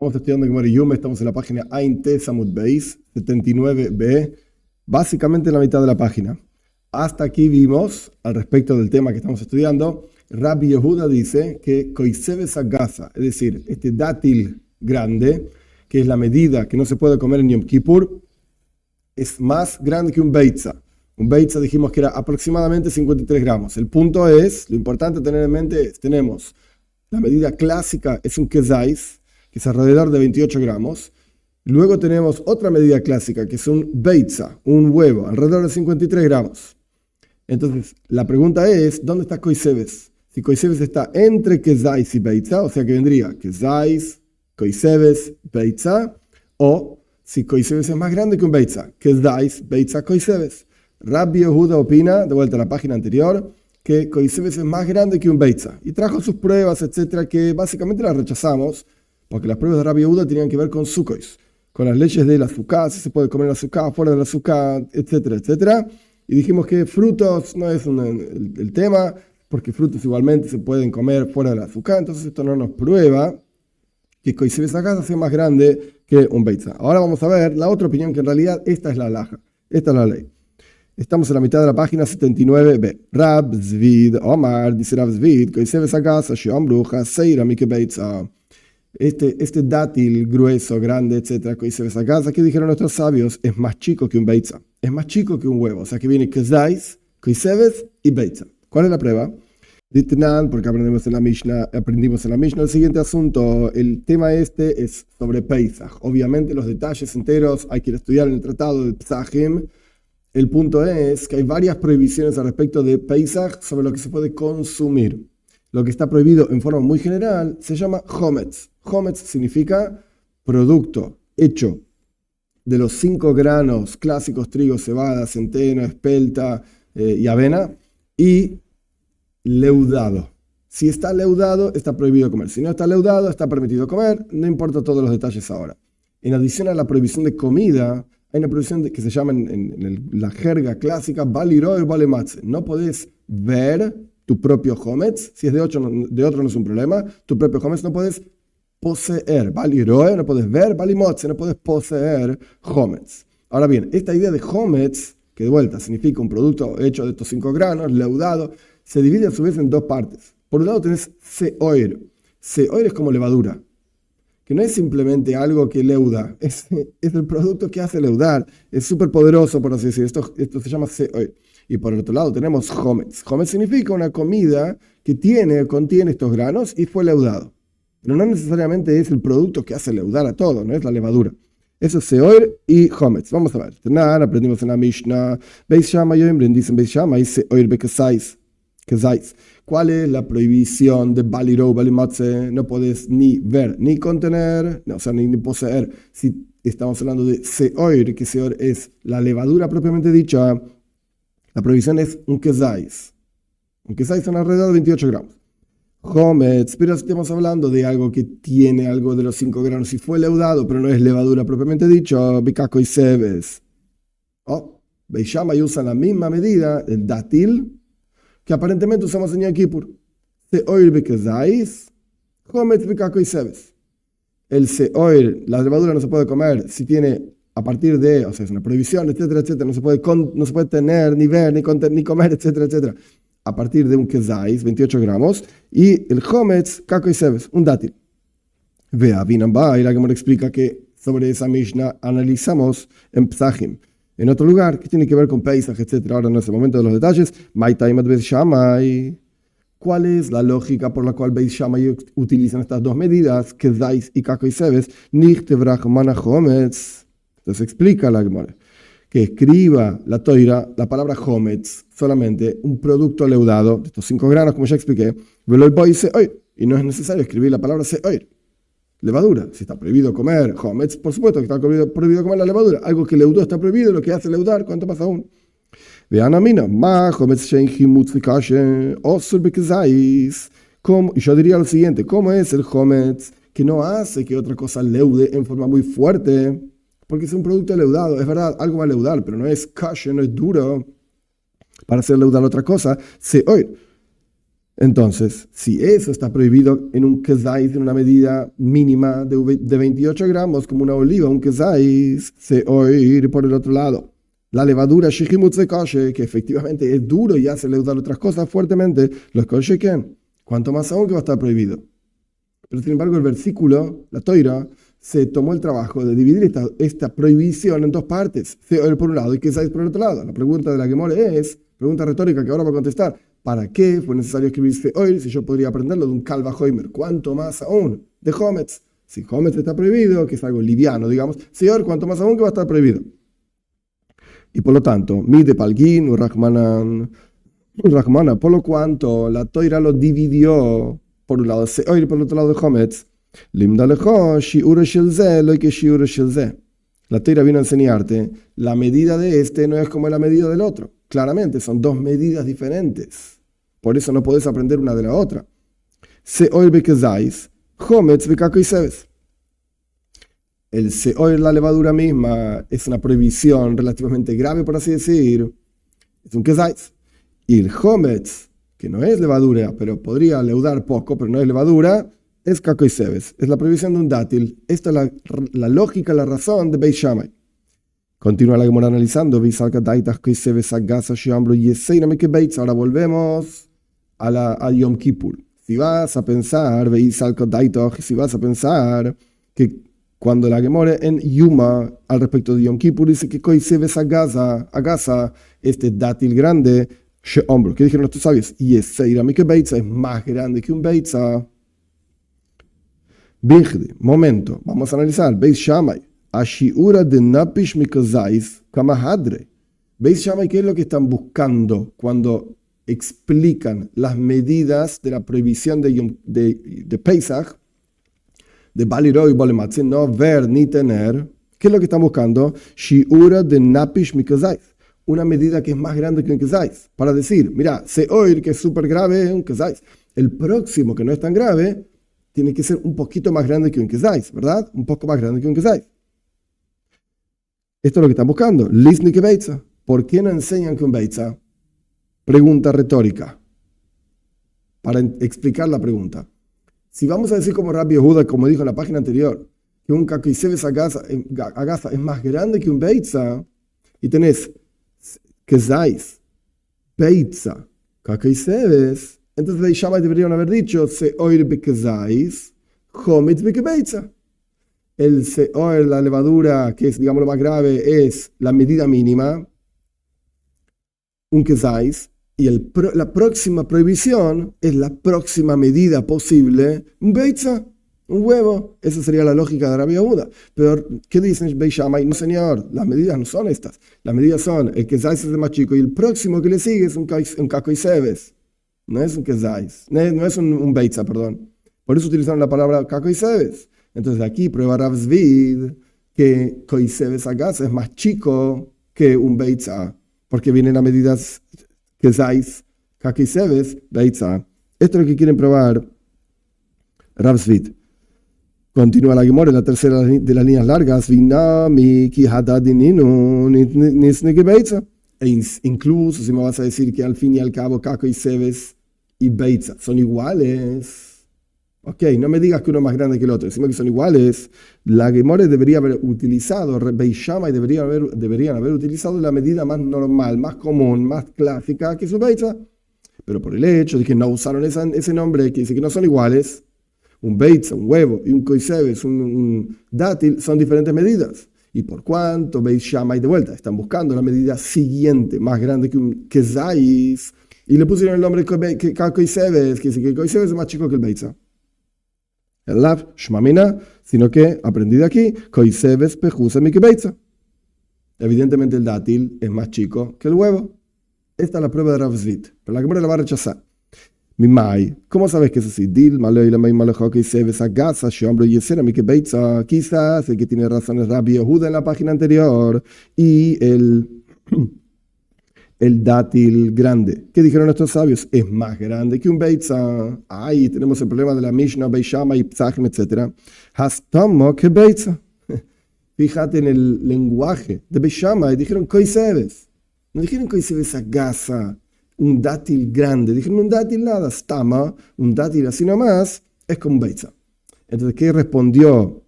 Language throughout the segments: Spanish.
Estamos estudiando Gemara Yume, estamos en la página Ain Te Samud Beis 79b, básicamente en la mitad de la página. Hasta aquí vimos, al respecto del tema que estamos estudiando, Rabbi Yehuda dice que Koisebes Agasa, es decir, este dátil grande, que es la medida que no se puede comer en Yom Kippur, es más grande que un beitza. Un beitza dijimos que era aproximadamente 53 gramos. El punto es, lo importante a tener en mente es, tenemos la medida clásica, es un kezais, que es alrededor de 28 gramos. Luego tenemos otra medida clásica, que es un beitza, un huevo, alrededor de 53 gramos. Entonces, la pregunta es, ¿dónde está Koisebes? Si Koisebes está entre kezais y beitza, o sea que vendría kezais, Koisebes, beitza, o si Koisebes es más grande que un beitza, kezais, beitza, Koisebes. Rabbi Yehuda opina, de vuelta a la página anterior, que Koisebes es más grande que un beitza. Y trajo sus pruebas, etcétera, que básicamente las rechazamos, porque las pruebas de Rabbi Yehuda tenían que ver con sukois, con las leyes del azúcar, si se puede comer el azúcar, fuera del azúcar, etcétera, etcétera. Y dijimos que frutos no es el tema, porque frutos igualmente se pueden comer fuera del azúcar, entonces esto no nos prueba que Koisebes Agasa sea más grande que un beitza. Ahora vamos a ver la otra opinión, que en realidad esta es la halajá, esta es la ley. Estamos en la mitad de la página 79b. Rab Zvid Omar, dice Rab Zvid, Koisebes Agasa, Sheomruja, Seira Mike Beitza. Este dátil grueso, grande, etcétera, Koisebes Agasa, que dijeron nuestros sabios, es más chico que un beitza, es más chico que un huevo. O sea que viene Kezais, Koisebes y beitza. ¿Cuál es la prueba? Ditnan, porque aprendimos en la Mishnah el siguiente asunto. El tema este es sobre Pesach. Obviamente los detalles enteros hay que ir a estudiar en el tratado de Pesachim. El punto es que hay varias prohibiciones al respecto de Pesach sobre lo que se puede consumir. Lo que está prohibido en forma muy general se llama Hometz. Hometz significa producto hecho de los 5 granos clásicos: trigo, cebada, centeno, espelta y avena, y leudado. Si está leudado, está prohibido comer. Si no está leudado, está permitido comer. No importa todos los detalles ahora. En adición a la prohibición de comida, hay una prohibición que se llama en la jerga clásica Baliroe Balematze. No podés ver tu propio Hometz. Si es de otro no es un problema. Tu propio Hometz no podés poseer. Baliroe no podés ver. Balimotze no podés poseer Hometz. Ahora bien, esta idea de Hometz, que de vuelta significa un producto hecho de estos 5 granos, leudado, se divide a su vez en dos partes. Por un lado tenés seoir. Seoir es como levadura, que no es simplemente algo que leuda, es el producto que hace leudar, es súper poderoso, por así decir. Esto se llama seoir. Y por el otro lado tenemos hometz. Hometz significa una comida que contiene estos granos y fue leudado. Pero no necesariamente es el producto que hace leudar a todo, no es la levadura. Eso es seoir y hometz. Vamos a ver. Aprendimos en la Mishnah. Beis Shammai dicen Beis Shammai seoir bekezais. ¿Cuál es la prohibición de baliro, balimotze? No podés ni ver, ni contener, o sea, ni poseer. Si estamos hablando de seoir, que seoir es la levadura propiamente dicha, la prohibición es un kezais. Un kezais son alrededor de 28 gramos. Hometz, pero estamos hablando de algo que tiene algo de los 5 granos. Si fue leudado, pero no es levadura propiamente dicho, bikako y sebes. Beis Shammai usa la misma medida, el dátil, que aparentemente usamos en Yom Kippur. Seoir bekezais, hometz bikako y sebes. El seoir, la levadura no se puede comer si tiene a partir de, o sea, es una prohibición, etcétera, etcétera. No se puede tener, ni ver, ni comer, etcétera, etcétera. A partir de un kezais, 28 gramos, y el hometz, kako y sebes, un dátil. Vea, Binamba, y la Gemara explica que sobre esa Mishnah analizamos en Pesachim, en otro lugar, que tiene que ver con Pesach, etcétera. Ahora no es el momento de los detalles. Beis Shammai. ¿Cuál es la lógica por la cual Beis Shammai utilizan estas dos medidas, kezais y kako y sebes? Nichtevrach mana hometz. Entonces explica la Gemara que escriba la Toira la palabra hometz, solamente un producto leudado de estos 5 granos, como ya expliqué, y no es necesario escribir la palabra seoir, levadura. Si está prohibido comer hometz, por supuesto que está prohibido comer la levadura. Algo que leudó está prohibido, lo que hace leudar, ¿cuánto más aún? Vean a mí, y yo diría lo siguiente: ¿cómo es el hometz que no hace que otra cosa leude en forma muy fuerte? Porque es un producto leudado, es verdad, algo va a leudar, pero no es kasher, no es duro para hacer leudar otra cosa. Seoir. Entonces, si eso está prohibido en un kezais, en una medida mínima de 28 gramos, como una oliva, un kezais, se oír por el otro lado. La levadura shihimutze koshe, que efectivamente es duro y hace leudar otras cosas fuertemente, los kosheken, cuanto más aún que va a estar prohibido. Pero sin embargo, el versículo, la Toira, se tomó el trabajo de dividir esta prohibición en dos partes, se oír por un lado y kezais por el otro lado. La pregunta de la Gemore es, pregunta retórica que ahora va a contestar, ¿para qué fue necesario escribir Seoir si yo podría aprenderlo de un Kalva Hoimer? ¿Cuánto más aún? De Hometz. Si Hometz está prohibido, que es algo liviano, digamos, Seoir, ¿cuánto más aún que va a estar prohibido? Y por lo tanto, mi de Palgin, Urrahmana, por lo cuanto la Toira lo dividió por un lado Seoir y por el otro lado de Hometz, Limdalejo, Shiura Shelze, lo que Shiura Shelze. La Toira vino a enseñarte, la medida de este no es como la medida del otro. Claramente, son dos medidas diferentes. Por eso no podés aprender una de la otra. Seoir bekezais, Hometz bekakoiseves. El seoir, la levadura misma, es una prohibición relativamente grave, por así decir. Es un kezais. Y el Hometz, que no es levadura, pero podría leudar poco, pero no es levadura, es kakoiseves. Es la prohibición de un dátil. Esta es la lógica, la razón de Beis Shammai. Continúa la Gemara analizando. Ahora volvemos a Yom Kippur. Si vas a pensar, que cuando la Gemara en Yuma al respecto de Yom Kippur dice que agasa, este dátil grande, ¿qué dijeron nuestros sabios? Es más grande que un beitza. Momento, vamos a analizar. Beis Shammai. Ashiura de Napish Mikozais Kamahadre. ¿Veis, Shammai, qué es lo que están buscando cuando explican las medidas de la prohibición de Pesach, de Baliró y Bolematze, no ver ni tener? ¿Qué es lo que están buscando? Shiura de Napish Mikozais. Una medida que es más grande que un kezais. Para decir, mira, Seoir, que es súper grave, es un kezais. El próximo, que no es tan grave, tiene que ser un poquito más grande que un kezais, ¿verdad? Un poco más grande que un kezais. Esto es lo que están buscando. Lisni que beitza. ¿Por qué no enseñan que un beitza? Pregunta retórica. Para explicar la pregunta. Si vamos a decir como Rabbi Yehuda, como dijo en la página anterior, que un kakoiseves agasa es más grande que un beitza, y tenés kezais, beitza, kakoiseves, entonces Beis Shammai deberían haber dicho seoir bekezais, homitz bekebeitza. El seoir, la levadura, que es, digamos, lo más grave, es la medida mínima, un kezais, y la próxima prohibición es la próxima medida posible, un beitza, un huevo. Esa sería la lógica de Rabbi Yehuda. Pero, ¿qué dicen Beis Shammai? No, señor, las medidas no son estas. Las medidas son, el kezais es el más chico, y el próximo que le sigue es un kakoiseves. No es un kezais, no es un beitza, perdón. Por eso utilizaron la palabra kakoiseves. Entonces aquí prueba Rav Zvid que koiseves agasa es más chico que un beitza, porque vienen a medidas kezais, kakoiseves, beitza. Esto es lo que quieren probar Rav Zvid. Continúa la Gemara en la tercera de las líneas largas. Incluso si me vas a decir que al fin y al cabo kakoiseves y beitza son iguales. Ok, no me digas que uno es más grande que el otro, decime que son iguales. La Gemara debería haber utilizado, Beis Shammai deberían haber utilizado la medida más normal, más común, más clásica que su beitza. Pero por el hecho de que no usaron ese nombre, que dice que no son iguales, un beitza, un huevo, y un koiseves, un dátil, son diferentes medidas. Y por cuanto Beis Shammai, de vuelta, están buscando la medida siguiente, más grande que un kezais, y le pusieron el nombre koiseves, que dice que el koiseves es más chico que el beitza. El lav, shmamina, sino que aprendí de aquí, koiseves pejusa mi que beitza. Evidentemente el dátil es más chico que el huevo. Esta es la prueba de Rav Zvid, pero la Gemara la va a rechazar. Mimai, ¿cómo sabes que es así? Dil, maloi, la mei malejo, koiseves agasa, shombro yesera mi que beitza. Quizás el que tiene razón es Rabbi Yehuda en la página anterior y el dátil grande. ¿Qué dijeron nuestros sabios? Es más grande que un beitza. Ahí tenemos el problema de la Mishnah, Beis Shammai, Psachim, etc. Hastamo que beitza. Fíjate en el lenguaje de Beis Shammai, dijeron koiseves. No dijeron koiseves agasa, un dátil grande. Dijeron un dátil nada, stama, un dátil así nomás, es como un beitza. Entonces, ¿qué respondió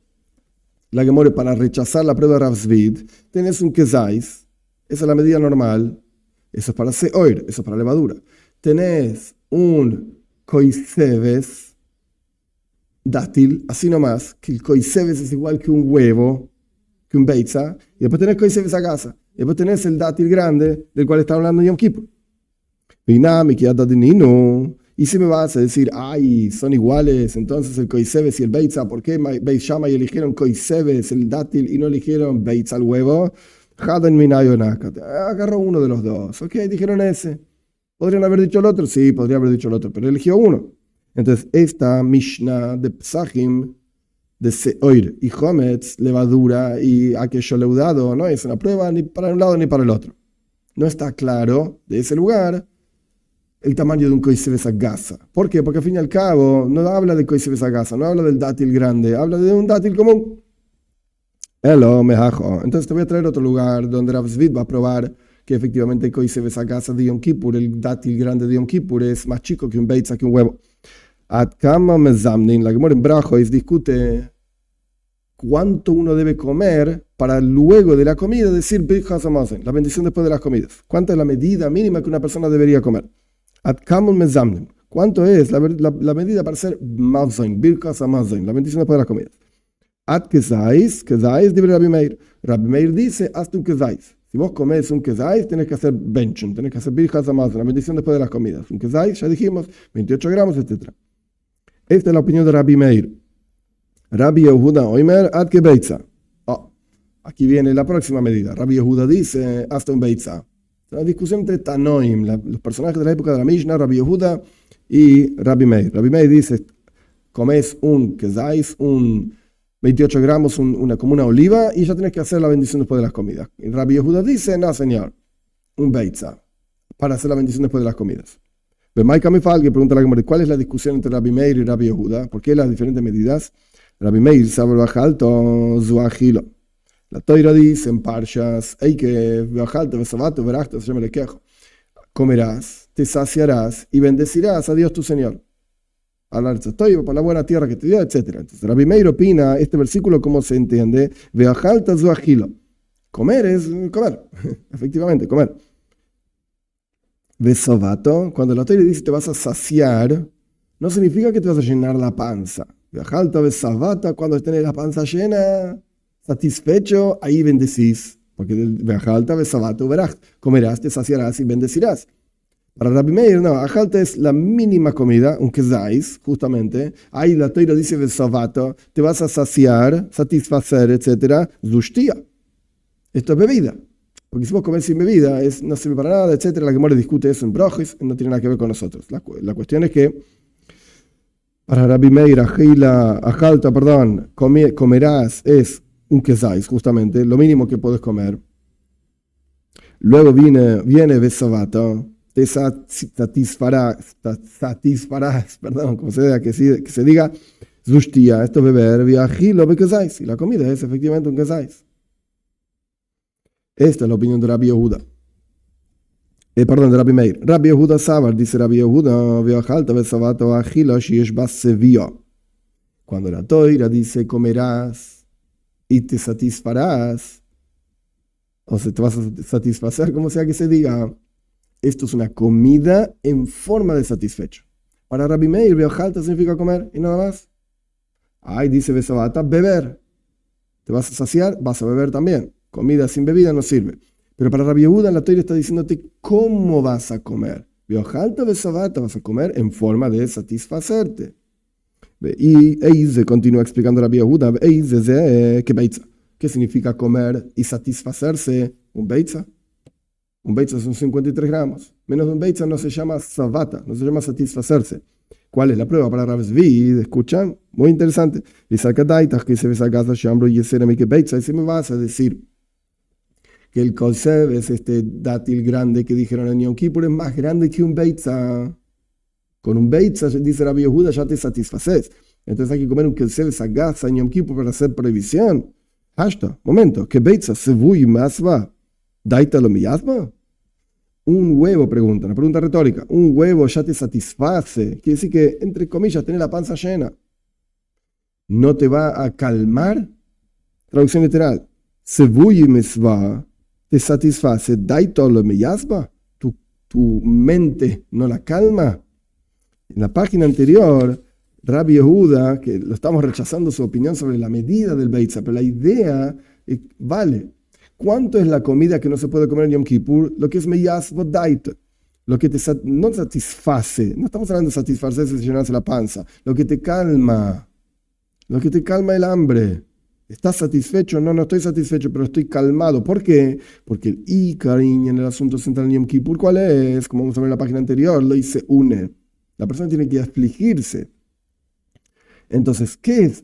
la Gemore para rechazar la prueba de Rav Zvid? Tenés un kezais, esa es la medida normal, eso es para seoir, eso es para levadura. Tenés un koisebes dátil, así nomás, que el koisebes es igual que un huevo, que un beitza, y después tenés koisebes a casa, y después tenés el dátil grande del cual está hablando Yom Kippur. Y si me vas a decir, ay, son iguales, entonces el koisebes y el beitza, ¿por qué Beit Shammai eligieron koisebes, el dátil, y no eligieron beitza, el huevo? Agarró uno de los dos. Ok, dijeron ese. ¿Podrían haber dicho el otro? Sí, podría haber dicho el otro, pero eligió uno. Entonces, esta Mishnah de Psachim, de Seoir y Hometz, levadura y aquello leudado, no es una prueba ni para un lado ni para el otro. No está claro de ese lugar el tamaño de un koisebes a gasa. ¿Por qué? Porque al fin y al cabo no habla de koisebes a gasa, no habla del dátil grande, habla de un dátil común. Entonces te voy a traer otro lugar donde Rav Zvid va a probar que efectivamente el koisebes a gasa de Yom Kippur, el dátil grande de Yom Kippur, es más chico que un beitza, que un huevo. Atkama mezamnin, la Gemara en Brajois discute cuánto uno debe comer para luego de la comida decir Birchas Hamazon, la bendición después de las comidas. ¿Cuánta es la medida mínima que una persona debería comer? Atkama mezamnin, ¿cuánto es la medida para hacer Mazon, Birchas Hamazon, la bendición después de las comidas? At kezais dice Rabbi Meir. Rabbi Meir dice, hazte un kezais. Si vos comés un kezais, tenés que hacer benchon, tenés que hacer birchas hamazon, la bendición después de las comidas. Un kezais, ya dijimos, 28 gramos, etc. Esta es la opinión de Rabbi Meir. Rabbi Yehuda Oimer, ad que beitza. Aquí viene la próxima medida. Rabbi Yehuda dice, hazte un beitza. La discusión entre Tanoim, los personajes de la época de la Mishnah, Rabbi Yehuda y Rabbi Meir. Rabbi Meir dice, comés un kezais, un 28 gramos, como una oliva, y ya tenés que hacer la bendición después de las comidas. Y Rabbi Yehuda dice, no señor, un beitza, para hacer la bendición después de las comidas. Bemaika Mifal, que pregunta la Gemara, ¿cuál es la discusión entre Rabbi Meir y Rabbi Yehuda? ¿Por qué las diferentes medidas? Rabbi Meir sabe bajalto, zuajilo. La Toira dice en Parshas, hay que bajalto, besabato, verachto, se llama le quejo. Comerás, te saciarás y bendecirás a Dios tu Señor. Estoy por la buena tierra que te dio, etc. Entonces, Rabbi Meir opina este versículo, ¿cómo se entiende? Veajalta zuajilo. Comer es comer, efectivamente, comer. Vesovato, cuando la Torah dice te vas a saciar, no significa que te vas a llenar la panza. Veajalta vesavata, cuando tenés la panza llena, satisfecho, ahí bendecís. Porque veajalta vesavato verás, comerás, te saciarás y bendecirás. Para Rabbi Meir, no, ajalta es la mínima comida, un kezais, justamente. Ahí la Torah dice vesavato, te vas a saciar, satisfacer, etc. Zushtia. Esto es bebida. Porque si vos comés sin bebida, no sirve para nada, etc. La Gemara discute eso en Brojis, no tiene nada que ver con nosotros. La cuestión es que para Rabbi Meir, ajalta, comerás es un kezais, justamente, lo mínimo que puedes comer. Luego viene vesavato. Te satisfarás, perdón, como que se diga, zushtia, esto es beber, viajilo, bekezais, y la comida es efectivamente un kezais. Esta es la opinión de Rabbi Yehuda. De Rabbi Meir. Rabbi Yehuda Sabar, dice Rabbi Yehuda, viajalta, besavato, ajilo, shiesh basevio. Cuando la Toira dice comerás y te satisfarás, o sea, te vas a satisfacer, como sea que se diga, esto es una comida en forma de satisfecho. Para Rabbi Meir, veojalta significa comer y nada más. Ahí dice besavata, beber. Te vas a saciar, vas a beber también. Comida sin bebida no sirve. Pero para Rabbi Yehuda, la Torah está diciéndote cómo vas a comer. Veojalta besavata, vas a comer en forma de satisfacerte. Y Eize continúa explicando Rabbi Yehuda, Eize, ¿qué beitza? ¿Qué significa comer y satisfacerse? Un beitza. Un beitza son 53 gramos. Menos de un beitza no se llama savata, no se llama satisfacerse. ¿Cuál es la prueba para Rav Zvid? ¿Escuchan? Muy interesante. Y si me vas a decir que el koseb es este dátil grande que dijeron en Yom Kippur, es más grande que un beitza. Con un beitza, dice Rabbi Yehuda, ya te satisfaces. Entonces hay que comer un koseb sagasa en Yom Kippur para hacer prohibición. Hasta, momento, que beitza se vui más va. Daita lo miyazma. Un huevo, pregunta, una pregunta retórica. Un huevo ya te satisface. Quiere decir que, entre comillas, tenés la panza llena. ¿No te va a calmar? Traducción literal. Sevuyi mesva te satisface. Daitolo meyasba. Tu mente no la calma. En la página anterior, Rabbi Yehuda, que lo estamos rechazando su opinión sobre la medida del Beitza, pero la idea vale. ¿Cuánto es la comida que no se puede comer en Yom Kippur? Lo que es meyas vodait, lo que no satisface, no estamos hablando de satisfacerse y llenarse la panza, lo que te calma el hambre. ¿Estás satisfecho? No, no estoy satisfecho, pero estoy calmado. ¿Por qué? Porque el Ikarin en el asunto central en Yom Kippur, ¿cuál es? Como vamos a ver en la página anterior, lo dice une. La persona tiene que afligirse. Entonces, ¿qué es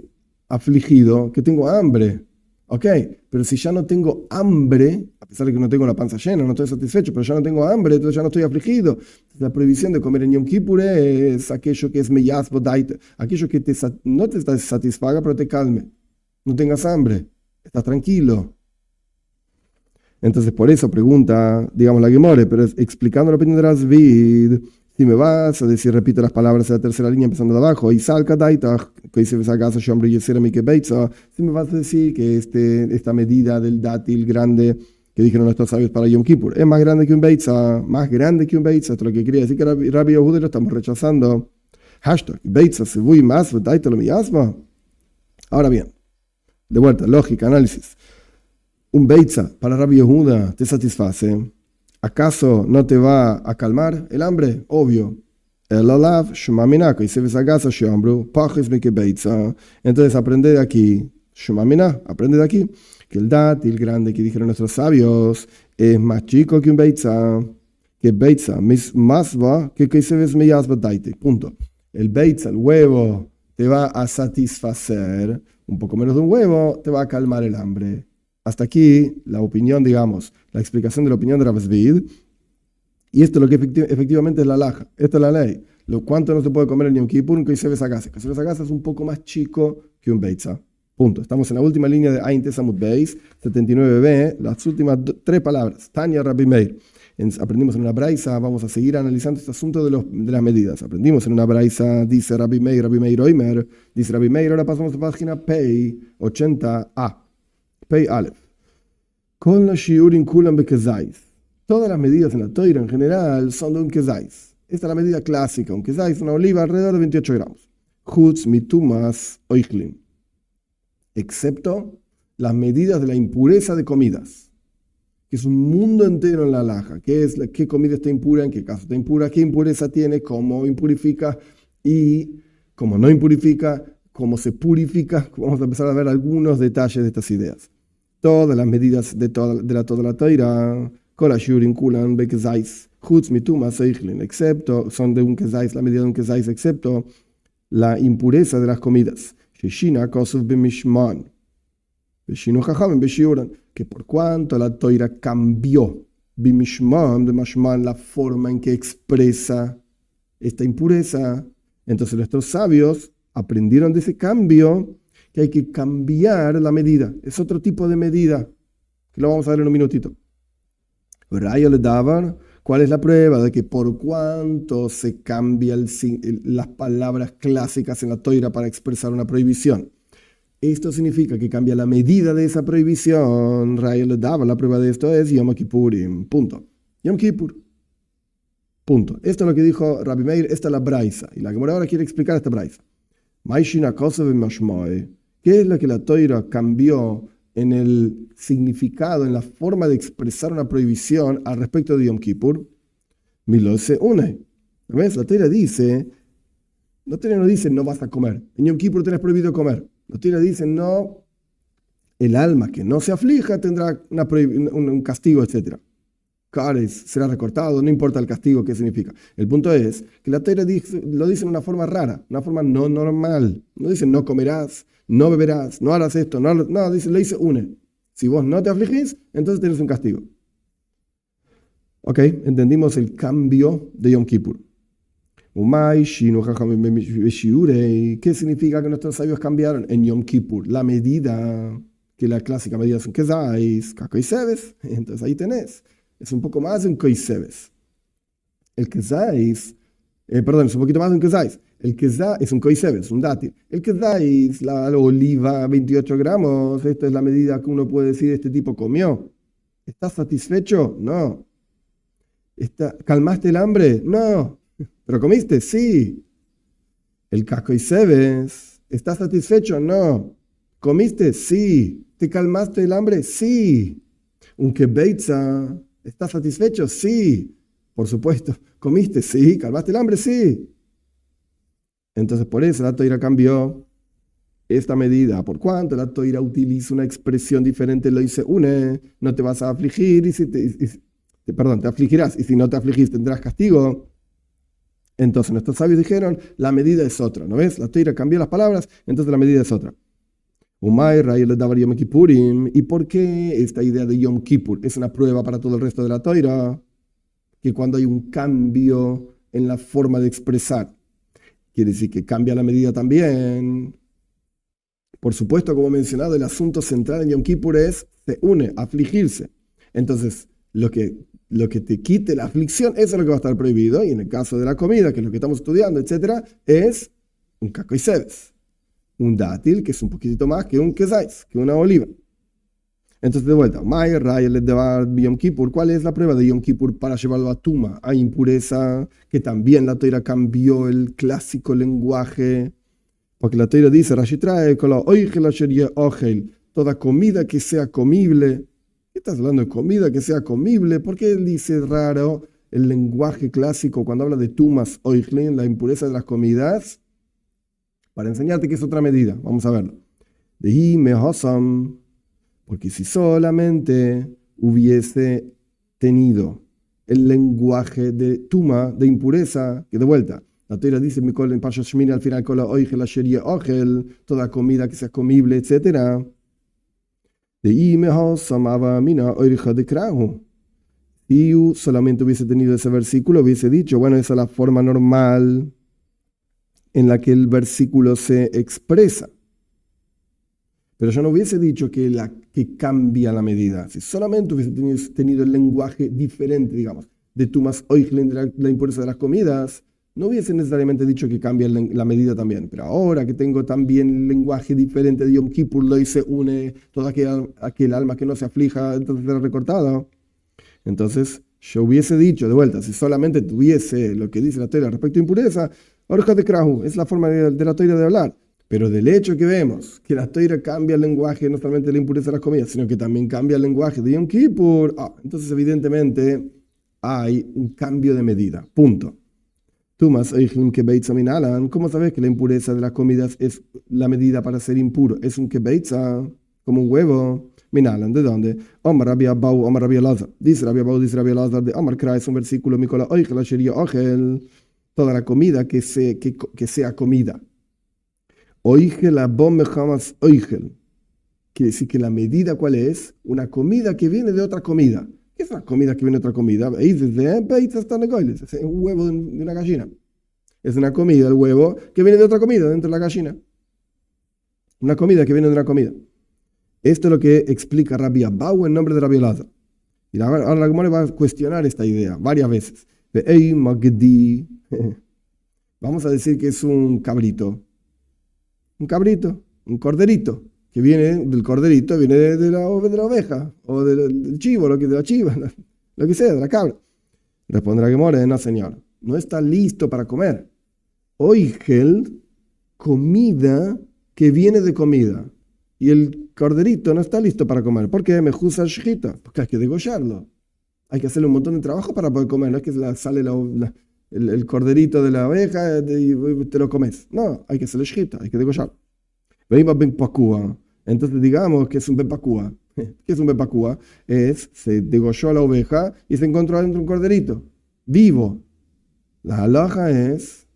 afligido? Que tengo hambre. Ok, pero si ya no tengo hambre, a pesar de que no tengo la panza llena, no estoy satisfecho, pero ya no tengo hambre, entonces ya no estoy afligido. La prohibición de comer en Yom Kippur es aquello que es meyas bodait, aquello que no te satisfaga, pero te calme. No tengas hambre, estás tranquilo. Entonces, por eso pregunta, digamos, la Gemore, pero explicando la opinión de Rasvid, si me vas a decir, repito las palabras de la tercera línea empezando de abajo, si me vas a decir que esta medida del dátil grande que dijeron nuestros sabios para Yom Kippur es más grande que un beitza, esto es lo que quería decir que Rabbi Yehuda lo estamos rechazando. Hashtag, beitza se voy más, lo miyasma. Ahora bien, de vuelta, lógica, análisis. Un beitza para Rabbi Yehuda te satisface. ¿Acaso no te va a calmar el hambre? Obvio. Entonces aprende de aquí, aprende de aquí, que el dátil grande que dijeron nuestros sabios es más chico que un beitza, que beitza más va que se ves meyas bataite. Punto. El beitza, el huevo, te va a satisfacer, un poco menos de un huevo, te va a calmar el hambre. Hasta aquí la opinión, digamos, la explicación de la opinión de Rav Zvid. Y esto es lo que efectivamente es la halajá. Esta es la ley. ¿Cuánto no se puede comer en Yom Kippur? Que se ve esa casa es un poco más chico que un beitza. Punto. Estamos en la última línea de Ain Tesamut Beis, 79b, las últimas tres palabras. Tanya Rabbi Meir. Aprendimos en una braisa, vamos a seguir analizando este asunto de las medidas. Aprendimos en una braisa, dice Rabbi Meir Oimer, dice Rabbi Meir, ahora pasamos a la página Pei 80a. Pei Aleph. Con la shiurin kulam bekezais. Todas las medidas en la toira en general son de un kezais. Esta es la medida clásica. Un kezais, una oliva alrededor de 28 gramos. Chutz mitumas oichlin. Excepto las medidas de la impureza de comidas, que es un mundo entero en la halajá. ¿Qué comida está impura? ¿En qué caso está impura? ¿Qué impureza tiene? ¿Cómo impurifica? Y cómo no impurifica. ¿Cómo se purifica? Vamos a empezar a ver algunos detalles de estas ideas. Todas las medidas de toda la toira, Kol Ashurin Kulan Bekezais, Chutz Mituma Seichlin, excepto, son de un kezais, la medida de un kezais, excepto la impureza de las comidas. Sheshina Kosov Bemishman, Beshino Jajam Beshiuran, que por cuanto la toira cambió, Bemishman, la forma en que expresa esta impureza, entonces nuestros sabios aprendieron de ese cambio que hay que cambiar la medida. Es otro tipo de medida, que lo vamos a ver en un minutito. ¿Cuál es la prueba de que por cuánto se cambian las palabras clásicas en la toira para expresar una prohibición? Esto significa que cambia la medida de esa prohibición. La prueba de esto es Yom Kippurim. Punto. Yom Kippur. Punto. Esto es lo que dijo Rabbi Meir. Esta es la braisa. Y la Gemara ahora quiere explicar esta braisa. ¿Qué es lo que la toira cambió en el significado, en la forma de expresar una prohibición al respecto de Yom Kippur? Milose une. ¿Ves? La toira dice, no dice no vas a comer. En Yom Kippur tenés prohibido comer. La toira dice no, el alma que no se aflija tendrá un castigo, etc. Cares, será recortado, no importa el castigo, qué significa. El punto es que la toira lo dice en una forma rara, una forma no normal. No dice no comerás, no beberás, no harás esto, no, le dice une. Si vos no te afligís, entonces tienes un castigo. Ok, entendimos el cambio de Yom Kippur. ¿Qué significa que nuestros sabios cambiaron en Yom Kippur? La medida, que la clásica medida es un kezais, caco y sebes. Entonces ahí tenés. es un poco más de un koisebes. El kezais, es un poquito más de un kezais. El kezais es un koisebes, un dátil. El kezais, la oliva, 28 gramos, esta es la medida que uno puede decir, este tipo comió. ¿Estás satisfecho? No. ¿Calmaste el hambre? No. ¿Pero comiste? Sí. El koisebes, ¿estás satisfecho? No. ¿Comiste? Sí. ¿Te calmaste el hambre? Sí. Un kebeitza, ¿estás satisfecho? Sí. Por supuesto. ¿Comiste? Sí. ¿Calmaste el hambre? Sí. Entonces, por eso la Toira cambió esta medida. ¿Por cuánto? La Toira utiliza una expresión diferente, lo dice no te vas a afligir, te afligirás, y si no te afligís tendrás castigo. Entonces nuestros sabios dijeron, la medida es otra, ¿no ves? La Toira cambió las palabras, entonces la medida es otra. ¿Y por qué esta idea de Yom Kippur es una prueba para todo el resto de la Toira? Que cuando hay un cambio en la forma de expresar, quiere decir que cambia la medida también. Por supuesto, como mencionado, el asunto central en Yom Kippur es, se une, afligirse. Entonces, lo que te quite la aflicción, eso es lo que va a estar prohibido. Y en el caso de la comida, que es lo que estamos estudiando, etc., es un kakoisebes, un dátil, que es un poquitito más que un kezais, que una oliva. Entonces, de vuelta, Yom Kippur, ¿cuál es la prueba de Yom Kippur para llevarlo a Tuma, a impureza? Que también la Toira cambió el clásico lenguaje, porque la Toira dice, Rashi trae, toda comida que sea comible. ¿Qué estás hablando de comida que sea comible? ¿Por qué él dice raro el lenguaje clásico cuando habla de Tumas, Oichlin, la impureza de las comidas? Para enseñarte que es otra medida. Vamos a verlo. De Mehosam. Porque si solamente hubiese tenido el lenguaje de Tuma, de impureza, que de vuelta, la Toira dice en Parshat Shmini al final, toda comida que sea comible, etc. Si solamente hubiese tenido ese versículo, hubiese dicho, bueno, esa es la forma normal en la que el versículo se expresa. Pero yo no hubiese dicho que cambia la medida. Si solamente hubiese tenido el lenguaje diferente, digamos, de Tumas Oichlin, de la impureza de las comidas, no hubiese necesariamente dicho que cambia la medida también. Pero ahora que tengo también el lenguaje diferente de Yom Kippur, lo hice une todo aquel alma que no se aflija, entonces será recortada. Entonces, yo hubiese dicho, de vuelta, si solamente tuviese lo que dice la Toira respecto a impureza, Orja de Krahu, es la forma de la Toira de hablar. Pero del hecho que vemos que la Toira cambia el lenguaje, no solamente de la impureza de las comidas, sino que también cambia el lenguaje de Yom Kippur, entonces evidentemente hay un cambio de medida. Punto. ¿Cómo sabes que la impureza de las comidas es la medida para ser impuro? Es un kebeitza, como un huevo. Minalan, ¿de dónde? Omar Rabbi Abau, Omar Rabbi Elazar. Dice Rabbi Abau, dice Rabbi Elazar, de Omar Kra, es un versículo, Mikola Oichel, Asheria Ogel, toda la comida que sea comida. Oichel, abome jamás Oichel. Quiere decir que la medida, ¿cuál es? Una comida que viene de otra comida. ¿Qué es una comida que viene de otra comida? Es un huevo de una gallina. Es una comida, el huevo, que viene de otra comida dentro de la gallina. Una comida que viene de una comida. Esto es lo que explica Rabbi Abau en nombre de Rabbi Elazar. Y ahora la Gemara va a cuestionar esta idea varias veces. Vamos a decir que es un cabrito. Un cabrito, un corderito. Que viene del corderito, viene de la oveja, o del chivo, de la chiva, lo que sea, de la cabra. Responderá Gemara, no señor, no está listo para comer. Oigel, comida que viene de comida. Y el corderito no está listo para comer. ¿Por qué? Me justa shchita. Porque hay que degollarlo. Hay que hacerle un montón de trabajo para poder comer. No es que sale el corderito de la oveja y te lo comes. No, hay que hacerle shchita, hay que degollarlo. Veimos ben pakúa. Entonces digamos que es un ben pakúa. ¿Qué es un ben pakúa? Se degolló la oveja y se encontró adentro un corderito vivo. La halajá es,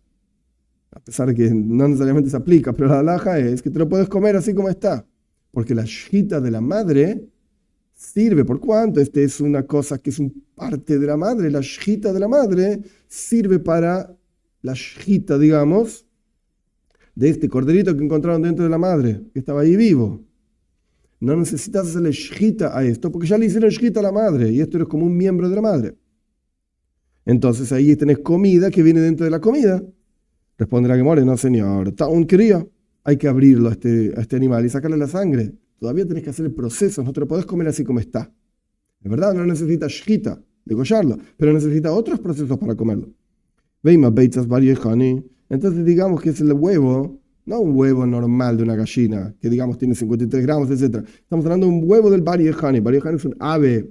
a pesar de que no necesariamente se aplica, pero la halajá es que te lo puedes comer así como está. Porque la shchita de la madre sirve, por cuanto es una cosa que es un parte de la madre, la shchita de la madre sirve para la shchita, digamos, de este corderito que encontraron dentro de la madre, que estaba ahí vivo. No necesitas hacerle shchita a esto, porque ya le hicieron shchita a la madre, y esto es como un miembro de la madre. Entonces ahí tenés comida que viene dentro de la comida. Responde la Gemara, no señor, está un crío. Hay que abrirlo a este animal y sacarle la sangre. Todavía tenés que hacer el proceso, no te lo podés comer así como está. Es verdad, no necesita shchita, degollarlo, pero necesita otros procesos para comerlo. Veima beitzas varios honey. Entonces digamos que es el huevo, no un huevo normal de una gallina, que digamos tiene 53 gramos, etc. Estamos hablando de un huevo del varios honey. Varios honey es un ave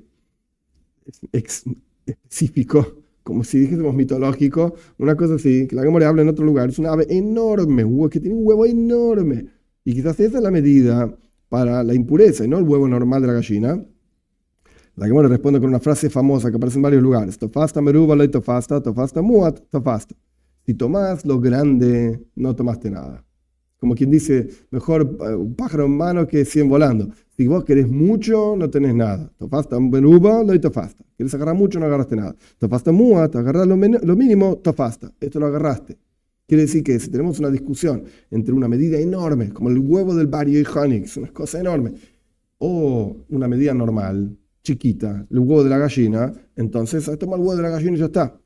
específico, como si dijésemos mitológico, una cosa así, que la Gemara habla en otro lugar. Es un ave enorme, que tiene un huevo enorme. Y quizás esa es la medida para la impureza, y no el huevo normal de la gallina. La Gemara responde con una frase famosa que aparece en varios lugares. Tofasta meruba loy tofasta, tofasta muat, tofasta. Si tomás lo grande, no tomaste nada. Como quien dice, mejor un pájaro en mano que 100 volando. Si vos querés mucho, no tenés nada. Tofasta meruba loy tofasta. Querés agarrar mucho, no agarraste nada. Tofasta muat, agarrar lo mínimo, tofasta. Esto lo agarraste. Quiere decir que si tenemos una discusión entre una medida enorme, como el huevo del Barrio y Honix, una cosa enorme, o una medida normal, chiquita, el huevo de la gallina, entonces toma el huevo de la gallina y ya está.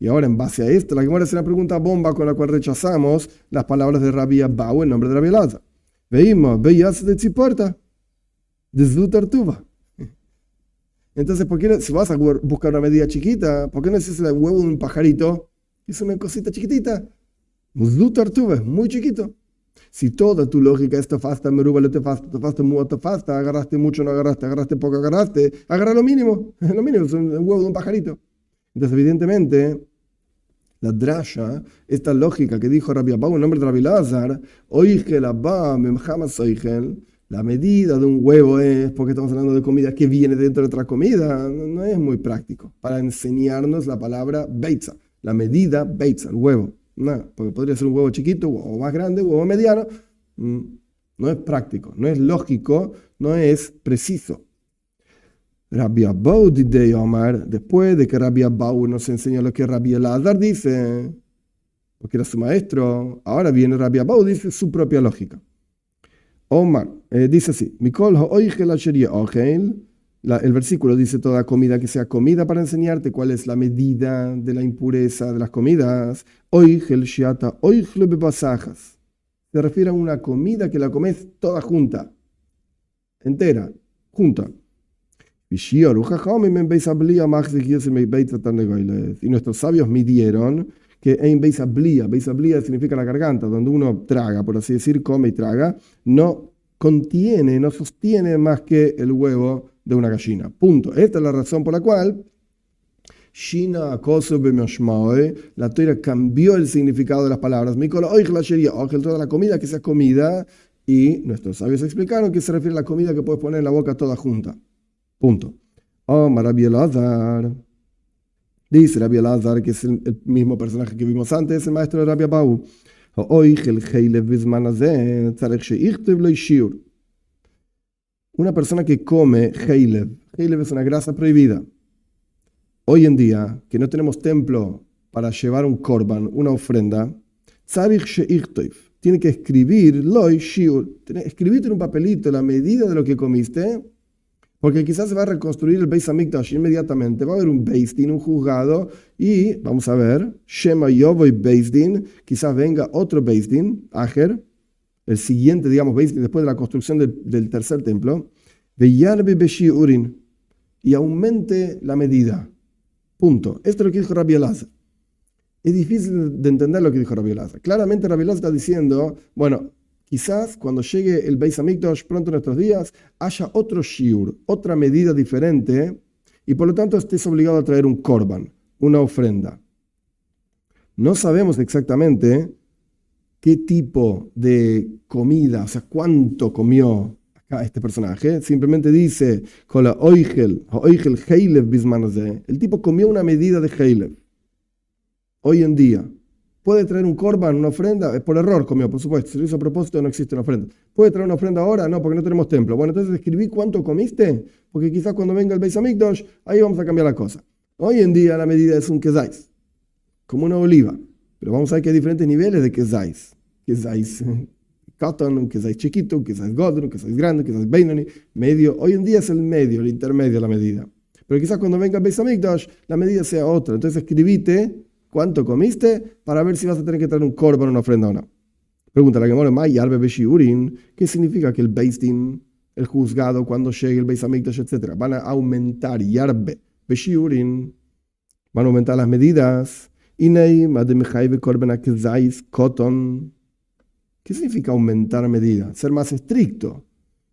Y ahora, en base a esto, la Gemara hace una pregunta bomba con la cual rechazamos las palabras de Rabbi Abahu en nombre de Rabbi Elazar. Veías de Tziporta, de su tortuga. Entonces, ¿por qué si vas a buscar una medida chiquita, por qué no haces el huevo de un pajarito? Es una cosita chiquitita. Zu tortuga, muy chiquito. Si toda tu lógica es tofasta, meruba, le tofasta, muat, tofasta, agarraste mucho, no agarraste poco, agarra lo mínimo es un huevo de un pajarito. Entonces, evidentemente, la drasha, esta lógica que dijo Rabbi Abahu en nombre de Rabbi Elazar, la medida de un huevo es, porque estamos hablando de comida que viene dentro de otra comida, no es muy práctico para enseñarnos la palabra beitza, la medida beitza, el huevo. No, porque podría ser un huevo chiquito o más grande, huevo mediano. No es práctico, no es lógico, no es preciso. Rabbi Abahu de Omar, después de que Rabbi Abahu nos enseñó lo que Rabbi Elazar dice, porque era su maestro, ahora viene Rabbi Abahu, dice su propia lógica. Omar dice así: el versículo dice toda comida que sea comida para enseñarte cuál es la medida de la impureza de las comidas. Se refiere a una comida que la comes toda junta, entera, junta. Y nuestros sabios midieron que en Beis Ablía significa la garganta, donde uno traga, por así decir, come y traga, no contiene, no sostiene más que el huevo de una gallina. Punto. Esta es la razón por la cual la Torah cambió el significado de las palabras. Toda la comida que sea comida, y nuestros sabios explicaron que se refiere a la comida que puedes poner en la boca toda junta. Punto. Rabbi Elazar. Dice Rabbi Elazar, que es el mismo personaje que vimos antes, el maestro de Rabbi Abahu. Una persona que come heilev es una grasa prohibida. Hoy en día, que no tenemos templo para llevar un korban, una ofrenda, tiene que escribir loy shiur, escribirte en un papelito la medida de lo que comiste, porque quizás se va a reconstruir el Beis Hamikdash inmediatamente, va a haber un Beis Din, un juzgado, y vamos a ver, Shema Yovoy Beis Din, quizás venga otro Beis Din, Ajer, el siguiente, digamos, Beis Din, después de la construcción del tercer templo, Veyarbe Beshiurin, y aumente la medida. Punto. Esto es lo que dijo Rabbi Elazar. Es difícil de entender lo que dijo Rabbi Elazar. Claramente Rabbi Elazar está diciendo, bueno, quizás cuando llegue el Beis Hamikdash pronto en nuestros días, haya otro shiur, otra medida diferente, y por lo tanto estés obligado a traer un korban, una ofrenda. No sabemos exactamente qué tipo de comida, o sea, cuánto comió acá este personaje. Simplemente dice, el tipo comió una medida de heilev. Hoy en día, ¿puede traer un korban, una ofrenda? Por error comió, por supuesto. Si lo hizo a propósito, no existe una ofrenda. ¿Puede traer una ofrenda ahora? No, porque no tenemos templo. Bueno, entonces escribí cuánto comiste, porque quizás cuando venga el Beis Hamikdash, ahí vamos a cambiar la cosa. Hoy en día la medida es un kezais, como una oliva. Pero vamos a ver que hay diferentes niveles de kezais. cotton, un quesais chiquito, un quesais godro, un quesais grande, un quesais beinoni, medio. Hoy en día es el medio, el intermedio, la medida. Pero quizás cuando venga el Beis Hamikdash, la medida sea otra. Entonces escribite cuánto comiste para ver si vas a tener que traer un korban, una ofrenda o no. Pregunta la Gemara, May Yarbe Beshiurin, ¿qué significa que el Beis Din, el juzgado, cuando llegue el Beis Hamikdash, etcétera, van a aumentar Yarbe Beshiurin, van a aumentar las medidas? Inei Mademechaive Korban Akezais Cotton. ¿Qué significa aumentar medidas? Ser más estricto.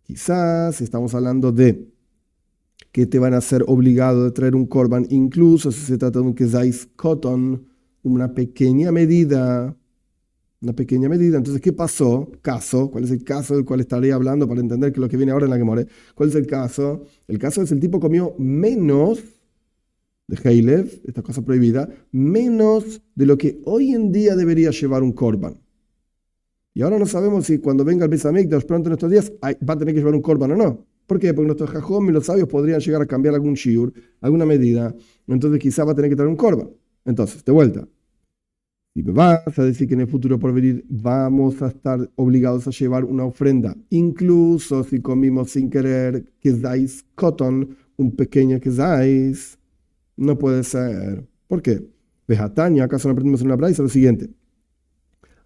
Quizás estamos hablando de que te van a ser obligado de traer un korban, incluso si se trata de un kezais cotton, una pequeña medida. Una pequeña medida. Entonces, ¿qué pasó? ¿Cuál es el caso del cual estaré hablando para entender que lo que viene ahora en la Gemara? ¿Cuál es el caso? El caso es el tipo comió menos de Heilev, esta cosa prohibida, menos de lo que hoy en día debería llevar un korban. Y ahora no sabemos si cuando venga el Beis Hamikdash pronto en estos días va a tener que llevar un korban o no. ¿Por qué? Porque nuestros jajom y los sabios podrían llegar a cambiar algún shiur, alguna medida, entonces quizá va a tener que traer un korban. Entonces, de vuelta. Y me vas a decir que en el futuro por venir vamos a estar obligados a llevar una ofrenda, incluso si comimos sin querer kezais cotton, un pequeño kezais. No puede ser. ¿Por qué? Vejataña, acaso no aprendimos en la braisa lo siguiente.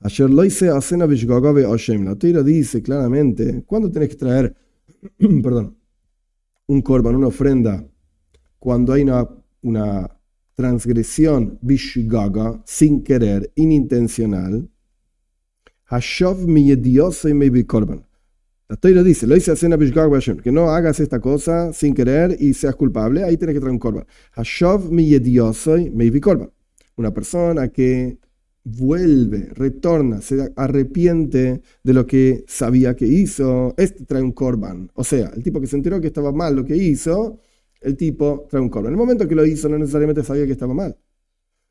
Ayer lo hice a cena vishgagabe Hashem. La Torah dice claramente, ¿cuándo tenés que traer perdón, un korban, una ofrenda? Cuando hay una transgresión vishgaga, sin querer, inintencional. Hashov mi yedioso y maybe korban. La Torah dice, lo hice a cena vishgagabe Hashem, que no hagas esta cosa sin querer y seas culpable, ahí tenés que traer un korban. Hashov mi yedioso y maybe korban. Una persona que vuelve, retorna, se arrepiente de lo que sabía que hizo, trae un korban. O sea, el tipo que se enteró que estaba mal lo que hizo, el tipo trae un korban. En el momento que lo hizo no necesariamente sabía que estaba mal,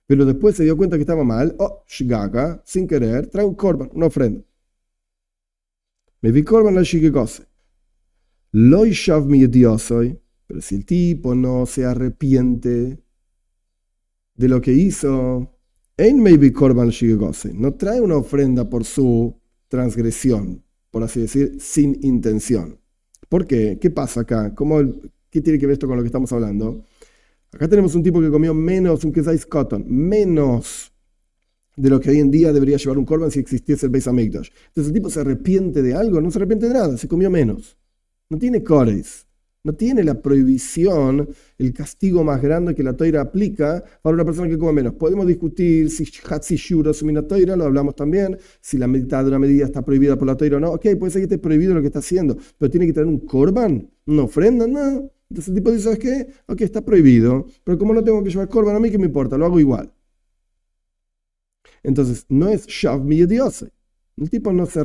pero después se dio cuenta que estaba mal, shgaga, sin querer, trae un korban, una ofrenda. Me vi korban la shigegose. Lo ishav mi yediosoy, pero si el tipo no se arrepiente de lo que hizo, no trae una ofrenda por su transgresión, por así decir, sin intención. ¿Por qué? ¿Qué pasa acá? ¿Qué tiene que ver esto con lo que estamos hablando? Acá tenemos un tipo que comió menos, un kezais cotton, menos de lo que hoy en día debería llevar un korban si existiese el Beis Hamikdash. Entonces el tipo se arrepiente de algo, no se arrepiente de nada, se comió menos. No tiene kores. No tiene la prohibición, el castigo más grande que la Torah aplica para una persona que come menos. Podemos discutir si Hatzi Shura Sumina Torah, lo hablamos también, si la mitad de una medida está prohibida por la Torah o no. Ok, puede ser que esté prohibido lo que está haciendo, pero tiene que tener un korban, una ofrenda, no. Entonces el tipo dice, ¿sabes qué? Ok, está prohibido, pero como no tengo que llevar korban, a mí qué me importa, lo hago igual. Entonces, no es Shav mi yediose. El tipo no se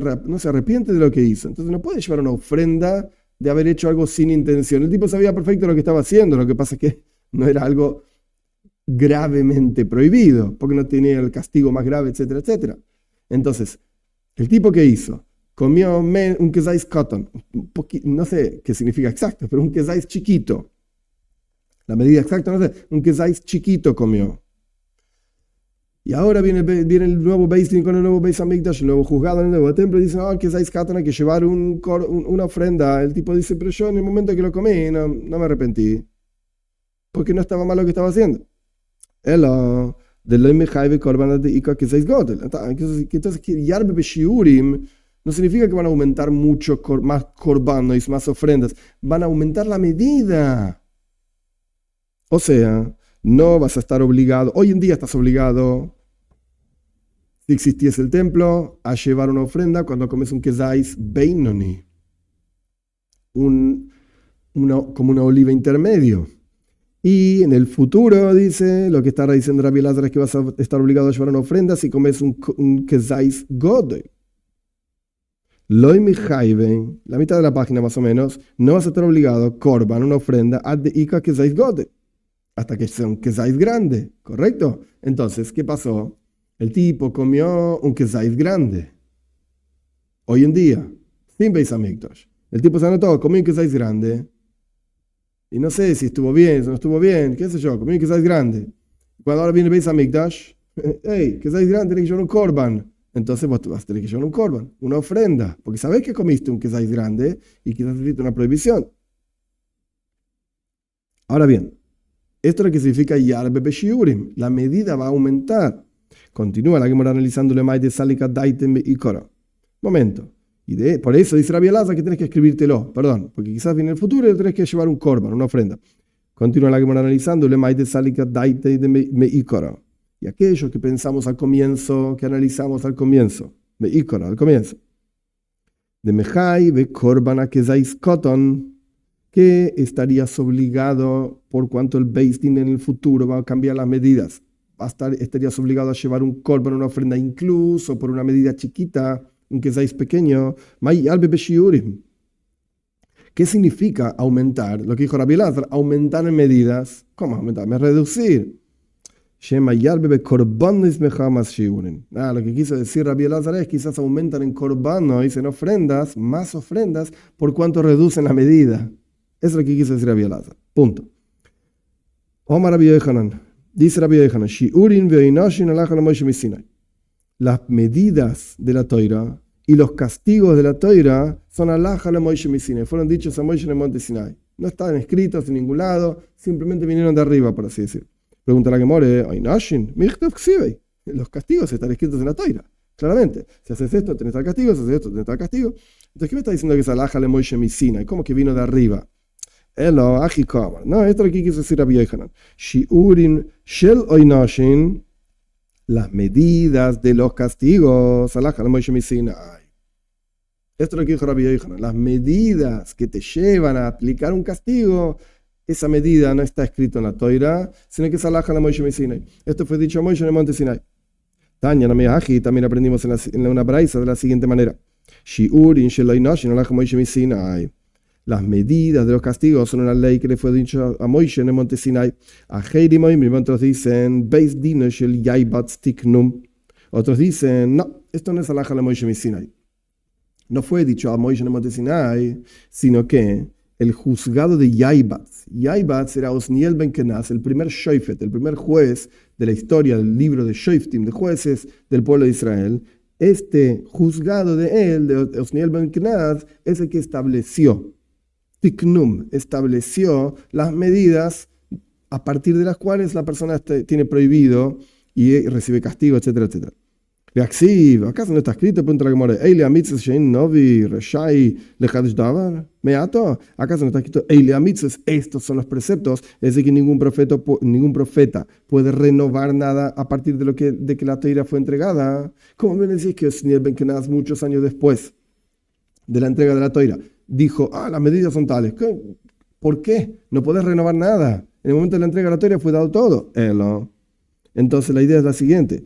arrepiente de lo que hizo, entonces no puede llevar una ofrenda de haber hecho algo sin intención. El tipo sabía perfecto lo que estaba haciendo, lo que pasa es que no era algo gravemente prohibido, porque no tenía el castigo más grave, etcétera, etcétera. Entonces, el tipo que hizo, comió un kezais cotton, no sé qué significa exacto, pero un kezais chiquito. La medida exacta, no sé, un kezais chiquito comió. Y ahora viene el nuevo Beis Din con el nuevo Beis Hamikdash, el nuevo juzgado en el nuevo templo, y dicen, que Kezais Katan hay que llevar una ofrenda. El tipo dice, pero yo en el momento que lo comí no me arrepentí, porque no estaba mal lo que estaba haciendo. Entonces, Yarbe Beshiurim no significa que van a aumentar mucho más korbanos, más ofrendas, van a aumentar la medida. O sea, no vas a estar obligado, hoy en día estás obligado, si existiese el templo, a llevar una ofrenda cuando comes un kezais beinoni, como una oliva intermedio. Y en el futuro, dice, lo que está diciendo Rabbi Elazar es que vas a estar obligado a llevar una ofrenda si comes un kezais godoy. Loi michaiven, la mitad de la página más o menos, no vas a estar obligado, korban, una ofrenda, ad de ika kezais godoy, hasta que sea un kezais grande, ¿correcto? Entonces, ¿qué pasó? El tipo comió un kezais grande. Hoy en día, sin Beis Hamikdash. El tipo se anotó, comió un kezais grande. Y no sé si estuvo bien, si no estuvo bien, qué sé yo, comió un kezais grande. Cuando ahora viene Beis Hamikdash, hey, kezais grande, tiene que llevar un korban. entonces vos vas a tener que llevar un korban, una ofrenda, porque sabés que comiste un quesáis grande y quizás necesitas una prohibición. Ahora bien, esto es lo que significa Yarbe Beshiurim, la medida va a aumentar. Continúa la Gemara analizando le de Salika Daitem y Kora. Momento. Por eso dice Rabbi Elazar que tenés que escribírtelo, perdón, porque quizás viene el futuro y tenés que llevar un korban, una ofrenda. Continúa la Gemara analizando le de Salika Daitem y Kora. Y aquello que pensamos al comienzo, que analizamos al comienzo, al comienzo. De Mejai ve Korban a Kezais Koton, que estarías obligado, por cuanto el Beis Din en el futuro va a cambiar las medidas, estarías obligado a llevar un korban, una ofrenda, incluso por una medida chiquita, un Kezais pequeño. ¿Qué significa aumentar? Lo que dijo Rabbi Elazar, aumentar en medidas. ¿Cómo aumentar? Es reducir. Lo que quiso decir Rabbi Elazar es quizás aumentan en korbanos, en ofrendas, más ofrendas, por cuanto reducen la medida. Eso es lo que quiso decir Rabbi Elazar. Punto. Omar Rabbi Yochanan. Dice Rabbi Yochanan, las medidas de la Toira y los castigos de la Toira son alajá la Moishe Sinai. Fueron dichos a Moishe en el monte Sinai. No estaban escritos en ningún lado, simplemente vinieron de arriba, por así decir. Pregunta la Gemara, los castigos están escritos en la Toira. Claramente, si haces esto, tenés tal castigo, si haces esto, tenés tal castigo. Entonces, ¿qué me está diciendo que es alajá la Moishe Sinai? ¿Cómo que vino de arriba? No, esto es lo que quiso decir Rabbi Yochanan. Shiurin shel oinashin, las medidas de los castigos, alajá la Moishe Sinai. Esto es lo que dijo Rabbi Yochanan. Las medidas que te llevan a aplicar un castigo, esa medida no está escrita en la Toira, sino que es alajá la Moishe Sinai. Esto fue dicho a Moishe en el monte Sinai. Tanya Nameaji, también aprendimos en una braisa de la siguiente manera. Shiurin shel oinashin, alajá Moishe Sinai. Las medidas de los castigos son una ley que le fue dicho a Moishe en el monte Sinai. A Heirimoim, otros dicen, Beis Din shel Yaibat Tiknum. Otros dicen, no, esto no es alajá la Moishe Sinai. No fue dicho a Moishe en el monte Sinai, sino que el juzgado de Yaibat era Osniel ben Kenaz, el primer shoifet, el primer juez de la historia del libro de Shoiftim, de jueces del pueblo de Israel. Este juzgado de él, de Osniel ben Kenaz, es el que estableció Tiknum, estableció las medidas a partir de las cuales la persona tiene prohibido y recibe castigo, etcétera, etcétera. ¿Acaso no está escrito? Pregunta la Gemara. ¿Acaso no está escrito? Estos son los preceptos. Es decir, que ningún profeta puede renovar nada a partir de que la Toira fue entregada. ¿Cómo me decís que Osniel ben Kenaz, muchos años después de la entrega de la Toira, dijo, las medidas son tales? ¿Por qué? No podés renovar nada. En el momento de la entrega de la Toira fue dado todo. Entonces la idea es la siguiente.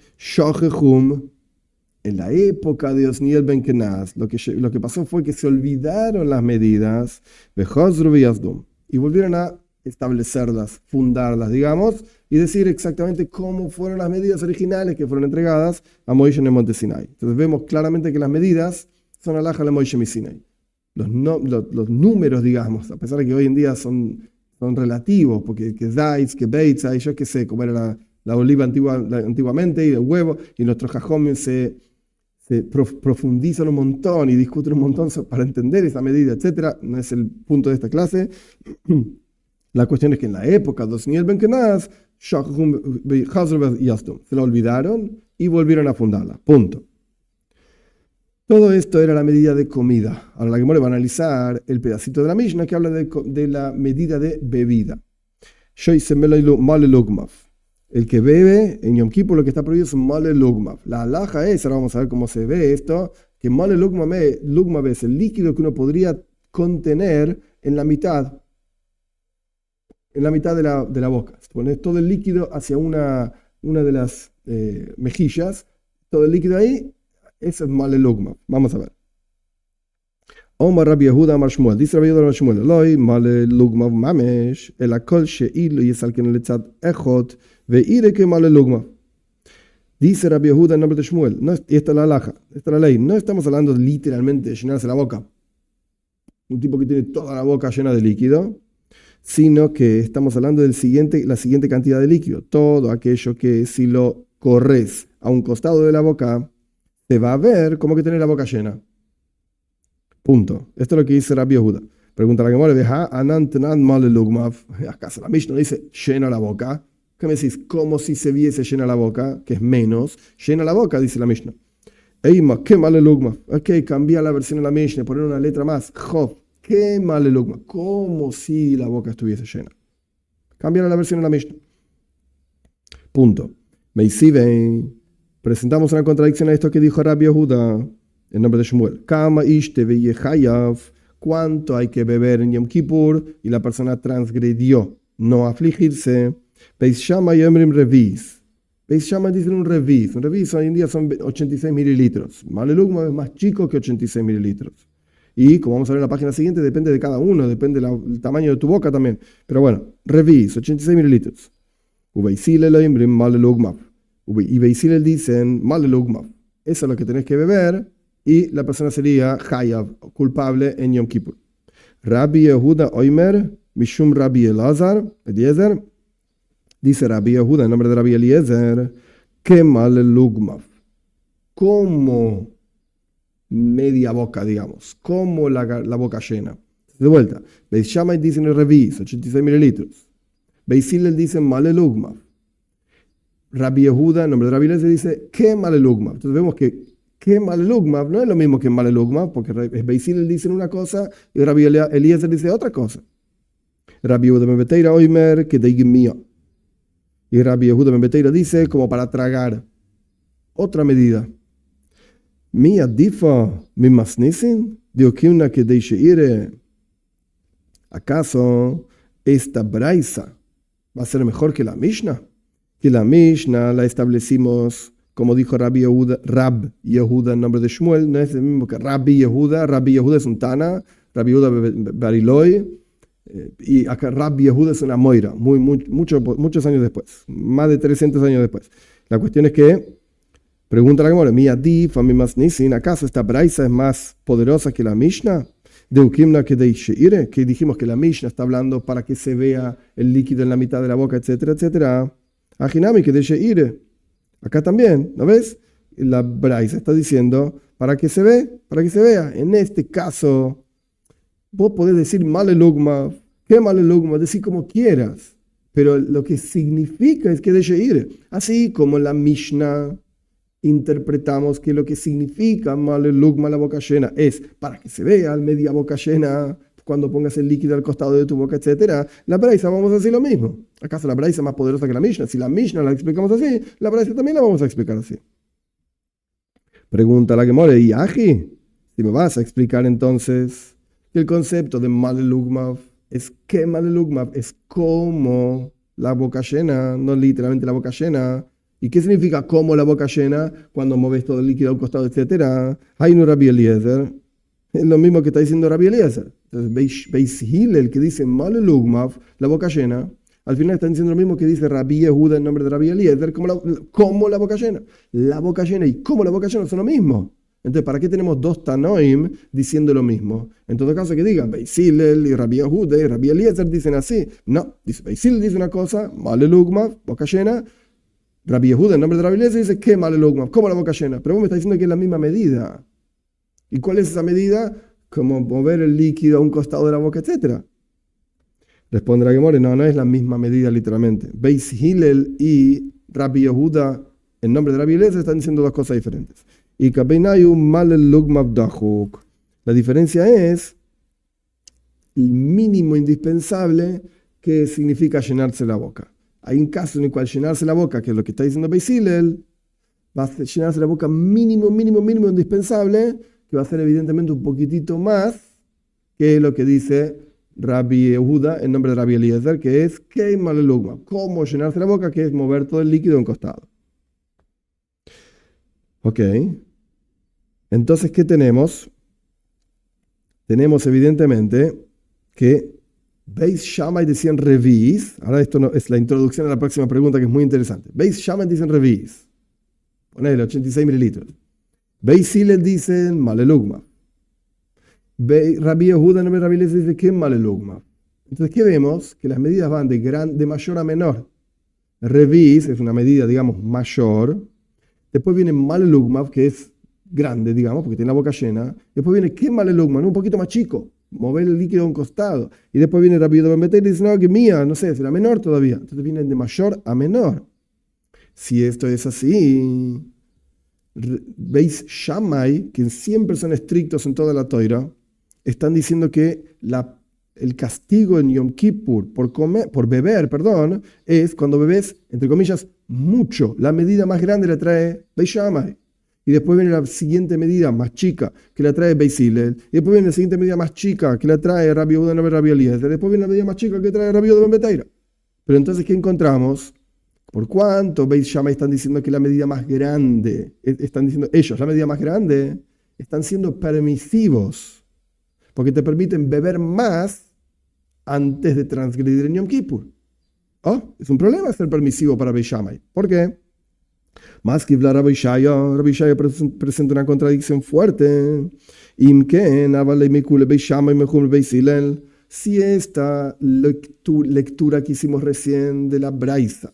En la época de Osniel ben Kenaz, lo que pasó fue que se olvidaron las medidas y volvieron a establecerlas, fundarlas, digamos, y decir exactamente cómo fueron las medidas originales que fueron entregadas a Moishe en el monte Sinai. Entonces vemos claramente que las medidas son alajá la Moishe Sinai. Los números, digamos, a pesar de que hoy en día son relativos, porque que Zayz, que Beitz, yo qué sé, como era la oliva antiguamente y el huevo, y nuestros jajomim se profundizan un montón y discuten un montón para entender esa medida, etc. No es el punto de esta clase. La cuestión es que en la época de Osniel ben Kenaz, se la olvidaron y volvieron a fundarla. Punto. Todo esto era la medida de comida. Ahora la Gemara va a analizar el pedacito de la Mishnah que habla de la medida de bebida. El que bebe en Yom Kippur lo que está prohibido es male lugmav. La alhaja es, ahora vamos a ver cómo se ve esto, que male lugmav es el líquido que uno podría contener en la mitad de la boca. Si pones todo el líquido hacia una de las mejillas, todo el líquido ahí, eso es male lugmav. Vamos a ver. Omar Rabbi Yehuda Amar Shmuel, dice Rabbi Yehuda Amar Shmuel, Eloi male lugmav mamesh, el akol she'ilu yesalken letzad echot, ve'ire que male lugmav. Dice Rabbi Yehuda en nombre de Shmuel, y esta es la halajá, esta es la ley, no estamos hablando literalmente de llenarse la boca, un tipo que tiene toda la boca llena de líquido, sino que estamos hablando la siguiente cantidad de líquido, todo aquello que si lo corres a un costado de la boca, se va a ver como que tiene la boca llena. Punto. Esto es lo que dice Rabbi Yehuda. Pregunta la Gemara, ¿acaso la Mishnah dice llena la boca? ¿Qué me decís? Como si se viese llena la boca, que es menos. Llena la boca, dice la Mishnah. Eima, qué mal el lugma. Ok, cambia la versión de la Mishnah, poner una letra más. Job, qué mal el lugma. Como si la boca estuviese llena. Cambia la versión de la Mishnah. Punto. Meisiven. Presentamos una contradicción a esto que dijo Rabbi Yehuda en nombre de Shmuel. Kama ishte veyehayav. ¿Cuánto hay que beber en Yom Kippur? Y la persona transgredió. No afligirse. Beis Shammai yomrim revis. Beis Shammai dicen un revis. Un revis hoy en día son 86 mililitros. Malelugma es más chico que 86 mililitros. Y como vamos a ver en la página siguiente, depende de cada uno, depende del tamaño de tu boca también. Pero bueno, revis, 86 mililitros. Ubeisilel yomrim malelugma. Y Beisilel dicen malelugma. Eso es lo que tenés que beber. Y la persona sería Hayav, culpable en Yom Kippur. Rabbi Yehuda Oimer, Mishum Rabbi Eliezer, dice Rabbi Yehuda en nombre de Rabbi Eliezer, que mal el lugmav. Como media boca, digamos, como la boca llena. De vuelta, Beis Shammai dicen el revis, 86 mililitros. Beisilel dicen mal el lugmav. Rabbi Yehuda en nombre de Rabbi Eliezer dice, que mal el lugmav. Entonces vemos que que malelugmav no es lo mismo que malelugmav, porque Beisilel dice una cosa y Rabbi Eliezer dice otra cosa. Rabbi Yehuda ben Beteira oimer que deigim mía. Y Rabbi Yehuda ben Beteira dice como para tragar. Otra medida. Mía difa mi masnisin diokimna que deisheire. ¿Acaso esta braisa va a ser mejor que la Mishnah? Que la Mishnah la establecimos, como dijo Rabbi Yehuda en nombre de Shmuel, no es el mismo que Rabbi Yehuda. Rabbi Yehuda es un Tana, Rabbi Yehuda Bariloi, y acá Rabbi Yehuda es una Moira, muchos años después, más de 300 años después. La cuestión es que, pregunta la Gemara, ¿acaso esta braisa es más poderosa que la Mishnah? De Ukimna que de Sheire, que dijimos que la Mishnah está hablando para que se vea el líquido en la mitad de la boca, etcétera, etcétera. Ajinami que de Sheire. Acá también, ¿no ves? La braisa está diciendo para que se vea. En este caso, vos podés decir malelugma, ¿qué malelugma? Decir como quieras, pero lo que significa es que de Sheire. Así como la Mishnah interpretamos que lo que significa malelugma, la boca llena, es para que se vea media boca llena cuando pongas el líquido al costado de tu boca, etc. La braisa vamos a decir lo mismo. ¿Acaso la braisa es más poderosa que la Mishnah? Si la Mishnah la explicamos así, la braisa también la vamos a explicar así. Pregunta la Gemara, ¿y Aji? Si me vas a explicar entonces que el concepto de malelugma es que malelugma es como la boca llena, no literalmente la boca llena. ¿Y qué significa como la boca llena cuando mueves todo el líquido al costado, etc.? Hay no Rabbi Eliezer. Es lo mismo que está diciendo Rabbi Eliezer. Entonces, Beis Hillel, que dice malelugma, la boca llena, al final está diciendo lo mismo que dice Rabbi Yehuda en nombre de Rabbi Eliezer, como la boca llena. La boca llena y como la boca llena son lo mismo. Entonces, ¿para qué tenemos dos Tanoim diciendo lo mismo? En todo caso, que digan Beis Hillel y Rabbi Yehuda y Rabbi Eliezer dicen así. No, dice Beis Hillel dice una cosa, malelugma, boca llena. Rabbi Yehuda en nombre de Rabbi Eliezer dice que malelugma, como la boca llena. Pero vos me estás diciendo que es la misma medida. ¿Y cuál es esa medida? Como mover el líquido a un costado de la boca, etc. Responde la Gemara, no es la misma medida literalmente. Beis Hillel y Rabbi Yehuda en nombre de Rabbi Eliezer están diciendo dos cosas diferentes. Y kabeinayu malelugma b'dachuk. La diferencia es el mínimo indispensable que significa llenarse la boca. Hay un caso en el cual llenarse la boca, que es lo que está diciendo Beis Hillel, va a llenarse la boca mínimo indispensable, que va a ser evidentemente un poquitito más que lo que dice Rabbi Yehuda en nombre de Rabbi Eliezer, que es Kei malelugma, cómo llenarse la boca, que es mover todo el líquido a un costado. Ok. Entonces, ¿qué tenemos? Tenemos evidentemente que Beis Shammai decían revis. Ahora esto no, es la introducción a la próxima pregunta que es muy interesante. Beis Shammai dicen revis. Ponele 86 mililitros. Beis Hillel dicen malelugma. Rabbi Yehuda en Rabbi Eliezer dice que malelugma. Entonces, ¿qué vemos? Que las medidas van de mayor a menor. Revis es una medida, digamos, mayor. Después viene malelugma, que es grande, digamos, porque tiene la boca llena. Después viene quema el lugman, un poquito más chico, mover el líquido a un costado. Y después viene Rabbi Yehuda ben Bettai y dice, no, que mía, no sé, será menor todavía. Entonces vienen de mayor a menor. Si esto es así, veis Shammai, que siempre son estrictos en toda la Toira, están diciendo que el castigo en Yom Kippur por beber, es cuando bebes, entre comillas, mucho. La medida más grande la trae Beis Shammai. Y después viene la siguiente medida más chica, que la trae Beis Hillel. Y después viene la siguiente medida más chica, que la trae Rabbi Yehuda ben Rabbi Eliezer. Después viene la medida más chica que trae Rabbi Yehuda ben Bettai. Pero entonces, ¿qué encontramos? ¿Por cuánto Beis Shammai están diciendo que la medida más grande, están diciendo ellos, la medida más grande, están siendo permisivos? Porque te permiten beber más antes de transgredir en Yom Kippur. Oh, es un problema ser permisivo para Beis Shammai. ¿Por qué? Más que hablar a Rabbi Shaya presenta una contradicción fuerte. Si esta lectura que hicimos recién de la Braisa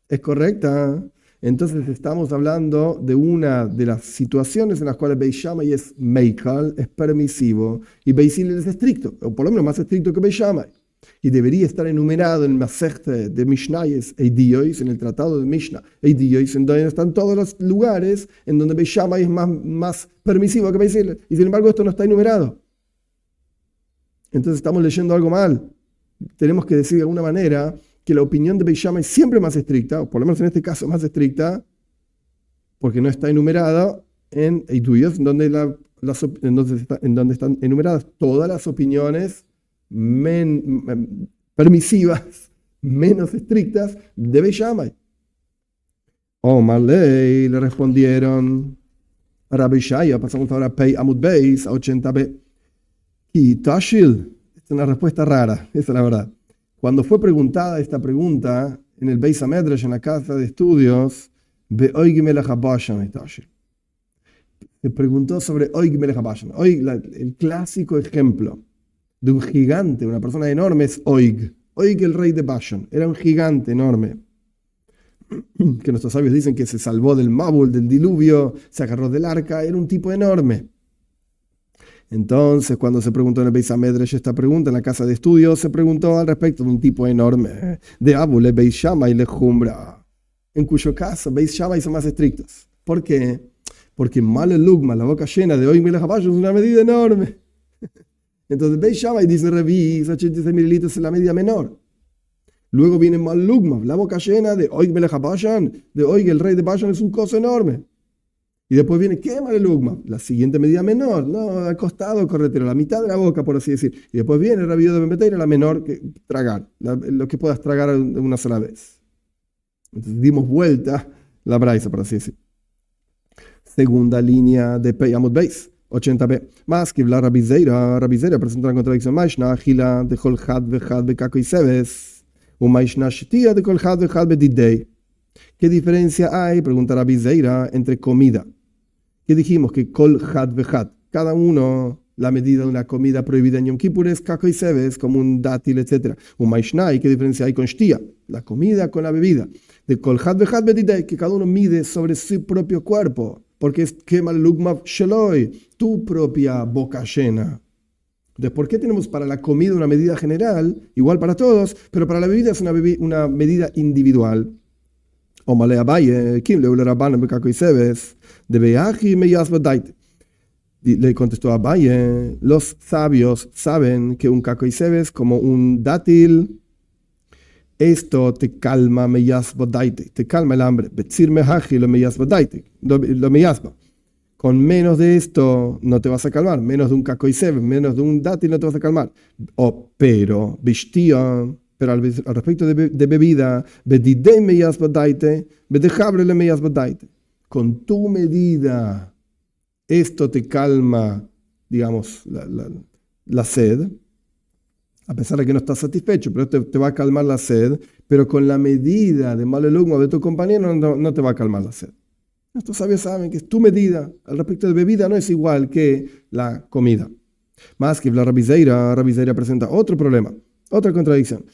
es correcta, entonces estamos hablando de una de las situaciones en las cuales Beis Shammai es meikal, es permisivo, y Beis Hillel es estricto, o por lo menos más estricto que Beis Shammai. Y debería estar enumerado en el Masechta de Mishnayos Eidiois, en el tratado de Mishnah Eidiois, en donde están todos los lugares en donde Beis Shammai es más permisivo que Beis Hillel. Y sin embargo esto no está enumerado. Entonces estamos leyendo algo mal. Tenemos que decir de alguna manera que la opinión de Beis Shammai es siempre más estricta, o por lo menos en este caso más estricta, porque no está enumerado en Eidiois, en donde están enumeradas todas las opiniones permisivas, menos estrictas de Beis Shammai. Marley le respondieron a Rabbi Shaya, pasamos ahora a Pei Amud Beis, a 80b. Y Tashil, es una respuesta rara, esa es la verdad. Cuando fue preguntada esta pregunta en el Beis HaMedrash, en la casa de estudios, se preguntó sobre Oig Melech HaBashan. El clásico ejemplo de un gigante, una persona enorme, es Oig. Oig, el rey de Bashan, era un gigante enorme, que nuestros sabios dicen que se salvó del Mabul, del diluvio, se agarró del arca, era un tipo enorme. Entonces, cuando se preguntó en el Beis HaMedrash esta pregunta, en la casa de estudios, se preguntó al respecto de un tipo enorme, de Abul, Beis Shammai le Jumbra, en cuyo caso Beis Shammai son más estrictos. ¿Por qué? Porque Male Lugma, la boca llena de Oig Melech HaBashan, es una medida enorme. Entonces Beis Shammai dice, revisa 86 mililitros es la medida menor. Luego viene Mal Lugma, la boca llena de Oig Melech HaBashan, de Oig, el rey de Bashan, es un coso enorme. Y después viene, ¿qué Mal Lugma? La siguiente medida menor, no, al costado corretero, la mitad de la boca, por así decir. Y después viene Rabbi Yehuda ben Bettai, la menor, que tragar, lo que puedas tragar una sola vez. Entonces dimos vuelta la braisa, por así decir. Segunda línea de Pei Amud Beis, 80b. Más que hablar Rabbi Zeira presenta una contradicción. Maishna Achila de Kol Had Vechad Bekako y Sebes. O Maishna Shtia de Kol Had Vechad Bedidei. ¿Qué diferencia hay, pregunta Rabbi Zeira, entre comida? ¿Qué dijimos? Que Kol Had Vechad, cada uno, la medida de una comida prohibida en Yom Kippur es Kako y Sebes, como un dátil, etc. O Maishna, ¿y qué diferencia hay con Shtia? La comida con la bebida. De Kol Had Vechad Bedidei, que cada uno mide sobre su propio cuerpo. Porque es Kemal Lugmav Sheloi, tu propia boca llena. Entonces, ¿por qué tenemos para la comida una medida general, igual para todos, pero para la bebida es una medida individual? O Malea Baye, Kim le Rabbanan Bekako y Sebes, de Beaji Meyas Badaite. Le contestó a Baye, los sabios saben que un Kako y Sebes, como un dátil, esto te calma meyas bodaite, te calma el hambre. Betzir mehaji lo meyas bodaite, lo meyasba. Con menos de esto no te vas a calmar, menos de un Kako y Sebes, menos de un dátil no te vas a calmar. Pero, bishtia, pero al respecto de bebida, bedidei meyas bodaite, bedejabre le meyas bodaite. Con tu medida, esto te calma, digamos, la sed. A pesar de que no estás satisfecho, pero te va a calmar la sed, pero con la medida de Male Lugma de tu compañero no te va a calmar la sed. Estos sabios saben que es tu medida al respecto de bebida no es igual que la comida. Más que la Rabbi Zeira presenta otro problema, otra contradicción.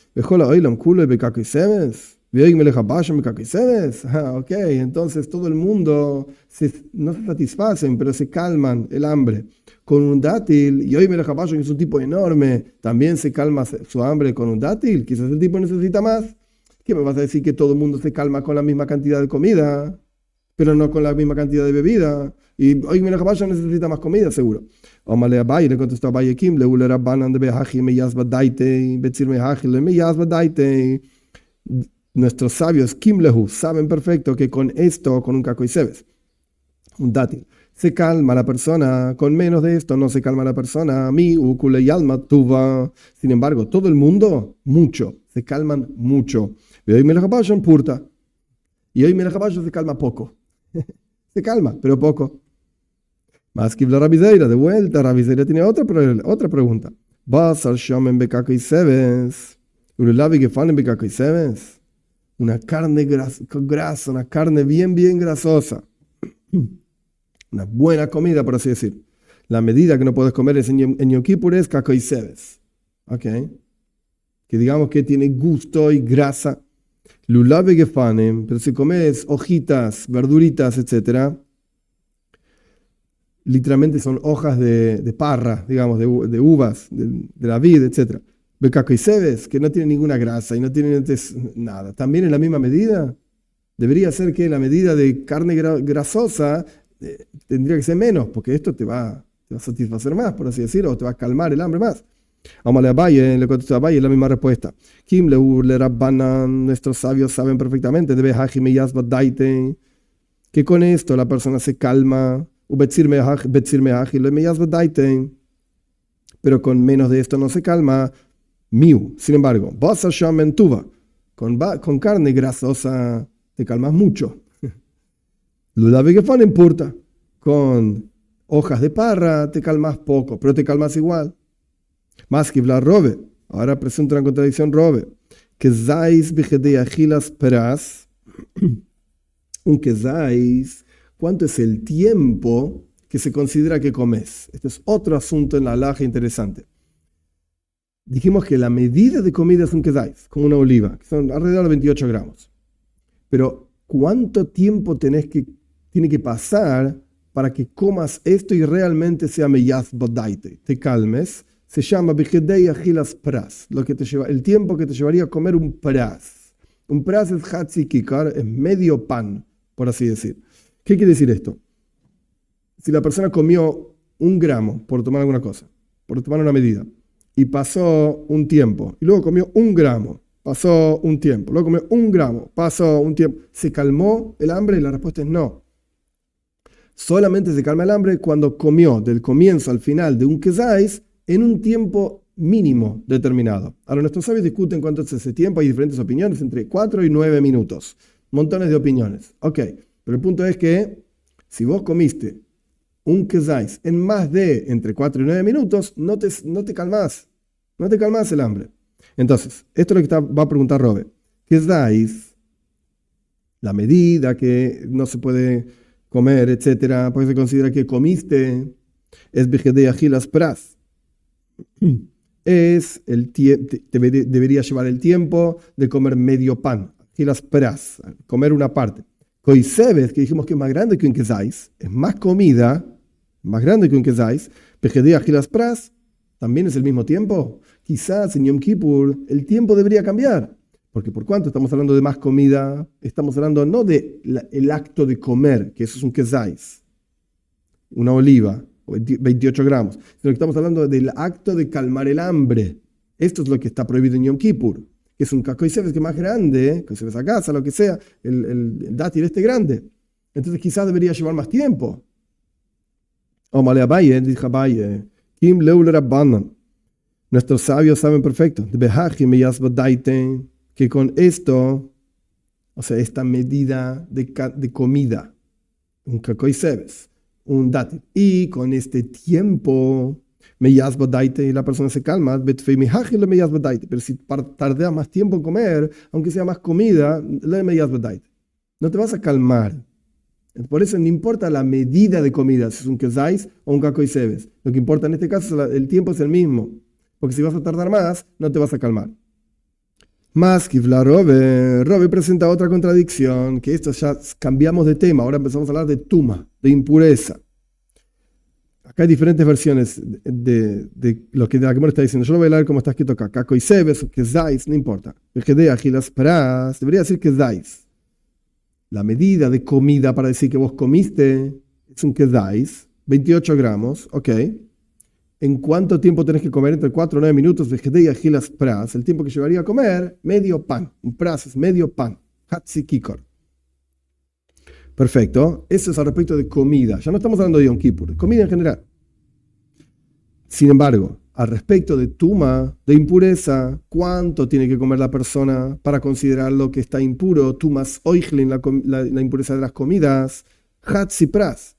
Ok, entonces todo el mundo no se satisfacen, pero se calman el hambre con un dátil. Y hoy que es un tipo enorme, también se calma su hambre con un dátil. Quizás el tipo necesita más. ¿Qué me vas a decir que todo el mundo se calma con la misma cantidad de comida, pero no con la misma cantidad de bebida? Y hoy necesita más comida, seguro. Omale Abaye le contestó Abaye Kim, le ulera banan de behaji me yazba daite, betzir me haji le me yazba daite. Nuestros sabios, Kim Lehu, saben perfecto que con esto, con un caco y sebes, un dátil, se calma la persona. Con menos de esto no se calma la persona. Mi ukule y alma tuva. Sin embargo, todo el mundo, mucho, se calman mucho. Y hoy me la purta. Y hoy me la se calma poco. Se calma, pero poco. Más que la Rabizeira, de vuelta, Rabizeira tiene otra pregunta. ¿Vas al shaman becaco y sebes? ¿Urulavi que falen becaco y sebes? Una carne grasa, una carne bien grasosa. Una buena comida, por así decir. La medida que no puedes comer en Yom Kippur es caco y sebes. Ok. Que digamos que tiene gusto y grasa. Lulabe gefanem, pero si comes hojitas, verduritas, etc., literalmente son hojas de parra, digamos, de uvas, de la vid, etc. Becaco y sebes, que no tienen ninguna grasa y no tienen nada. También en la misma medida, debería ser que la medida de carne grasosa tendría que ser menos, porque esto te va a satisfacer más, por así decirlo, o te va a calmar el hambre más. Amale Abaye, le contestó a Abaye la misma respuesta. Kim le rabbanan, nuestros sabios saben perfectamente, debe hajime yazba daite, que con esto la persona se calma, pero con menos de esto no se calma. Miu, sin embargo, con carne grasosa te calmas mucho. Lulabe que fan importa. Con hojas de parra te calmas poco, pero te calmas igual. Más que hablar robe. Ahora presenta una contradicción robe. Que zais bigedei achilas peras. Un que zais. ¿Cuánto es el tiempo que se considera que comes? Este es otro asunto en la halajá interesante. Dijimos que la medida de comida es un kezais, como una oliva, que son alrededor de 28 gramos. Pero ¿cuánto tiempo tiene que pasar para que comas esto y realmente sea meyaz bodaite? Te calmes. Se llama bigedei achilas pras, el tiempo que te llevaría a comer un pras. Un pras es hatzi kikar, es medio pan, por así decir. ¿Qué quiere decir esto? Si la persona comió 1 gramo, por tomar alguna cosa, por tomar una medida, y pasó un tiempo, y luego comió 1 gramo, pasó un tiempo, luego comió 1 gramo, pasó un tiempo, ¿se calmó el hambre? Y la respuesta es no. Solamente se calma el hambre cuando comió del comienzo al final de un kezais en un tiempo mínimo determinado. Ahora nuestros sabios discuten cuánto es ese tiempo, hay diferentes opiniones, entre 4 y 9 minutos, montones de opiniones. Ok, pero el punto es que si vos comiste un kezais en más de entre 4 y 9 minutos, no te calmás, no te calmás el hambre. Entonces, esto es lo que va a preguntar Robe. Kezais, la medida que no se puede comer, etcétera, porque se considera que comiste, es bigedei achilas pras. Debería llevar el tiempo de comer medio pan, achilas pras, comer una parte. Koisebes, que dijimos que es más grande que un kezais, es más comida, más grande que un kezais, bigedei achilas pras, también es el mismo tiempo. Quizás en Yom Kippur el tiempo debería cambiar. Porque por cuánto estamos hablando de más comida, estamos hablando no del acto de comer, que eso es un kezais, una oliva, 28 gramos, sino que estamos hablando del acto de calmar el hambre. Esto es lo que está prohibido en Yom Kippur, que es un cacoisebes que es más grande, que se ves a casa, lo que sea, el dátil grande. Entonces quizás debería llevar más tiempo. Omale Abaye, dijo Abaye, Kim leuler abbanan. Nuestros sabios saben perfecto. Que con esto, o sea, esta medida de comida, un cacoisebes, un dátil, y con este tiempo, y la persona se calma, pero si tardea más tiempo en comer, aunque sea más comida, no te vas a calmar. Por eso no importa la medida de comida, si es un kezais o un cacoisebes. Lo que importa en este caso, el tiempo es el mismo. Porque si vas a tardar más, no te vas a calmar. Más que Robe presenta otra contradicción, que esto ya cambiamos de tema, ahora empezamos a hablar de tuma, de impureza. Acá hay diferentes versiones de lo que la Gemara está diciendo. Yo lo voy a leer como está escrito acá. Caco y sebes, que zais, no importa. Debería decir que zais. La medida de comida para decir que vos comiste es un que zais, 28 gramos, ok. ¿En cuánto tiempo tenés que comer? Entre 4 o 9 minutos. El tiempo que llevaría a comer, medio pan. Un pras es medio pan. Hatzi kikor. Perfecto. Eso es al respecto de comida. Ya no estamos hablando de Yom Kippur, de comida en general. Sin embargo, al respecto de tuma, de impureza, ¿cuánto tiene que comer la persona para considerarlo que está impuro? Tumas oichlin, la impureza de las comidas. Hatzi pras.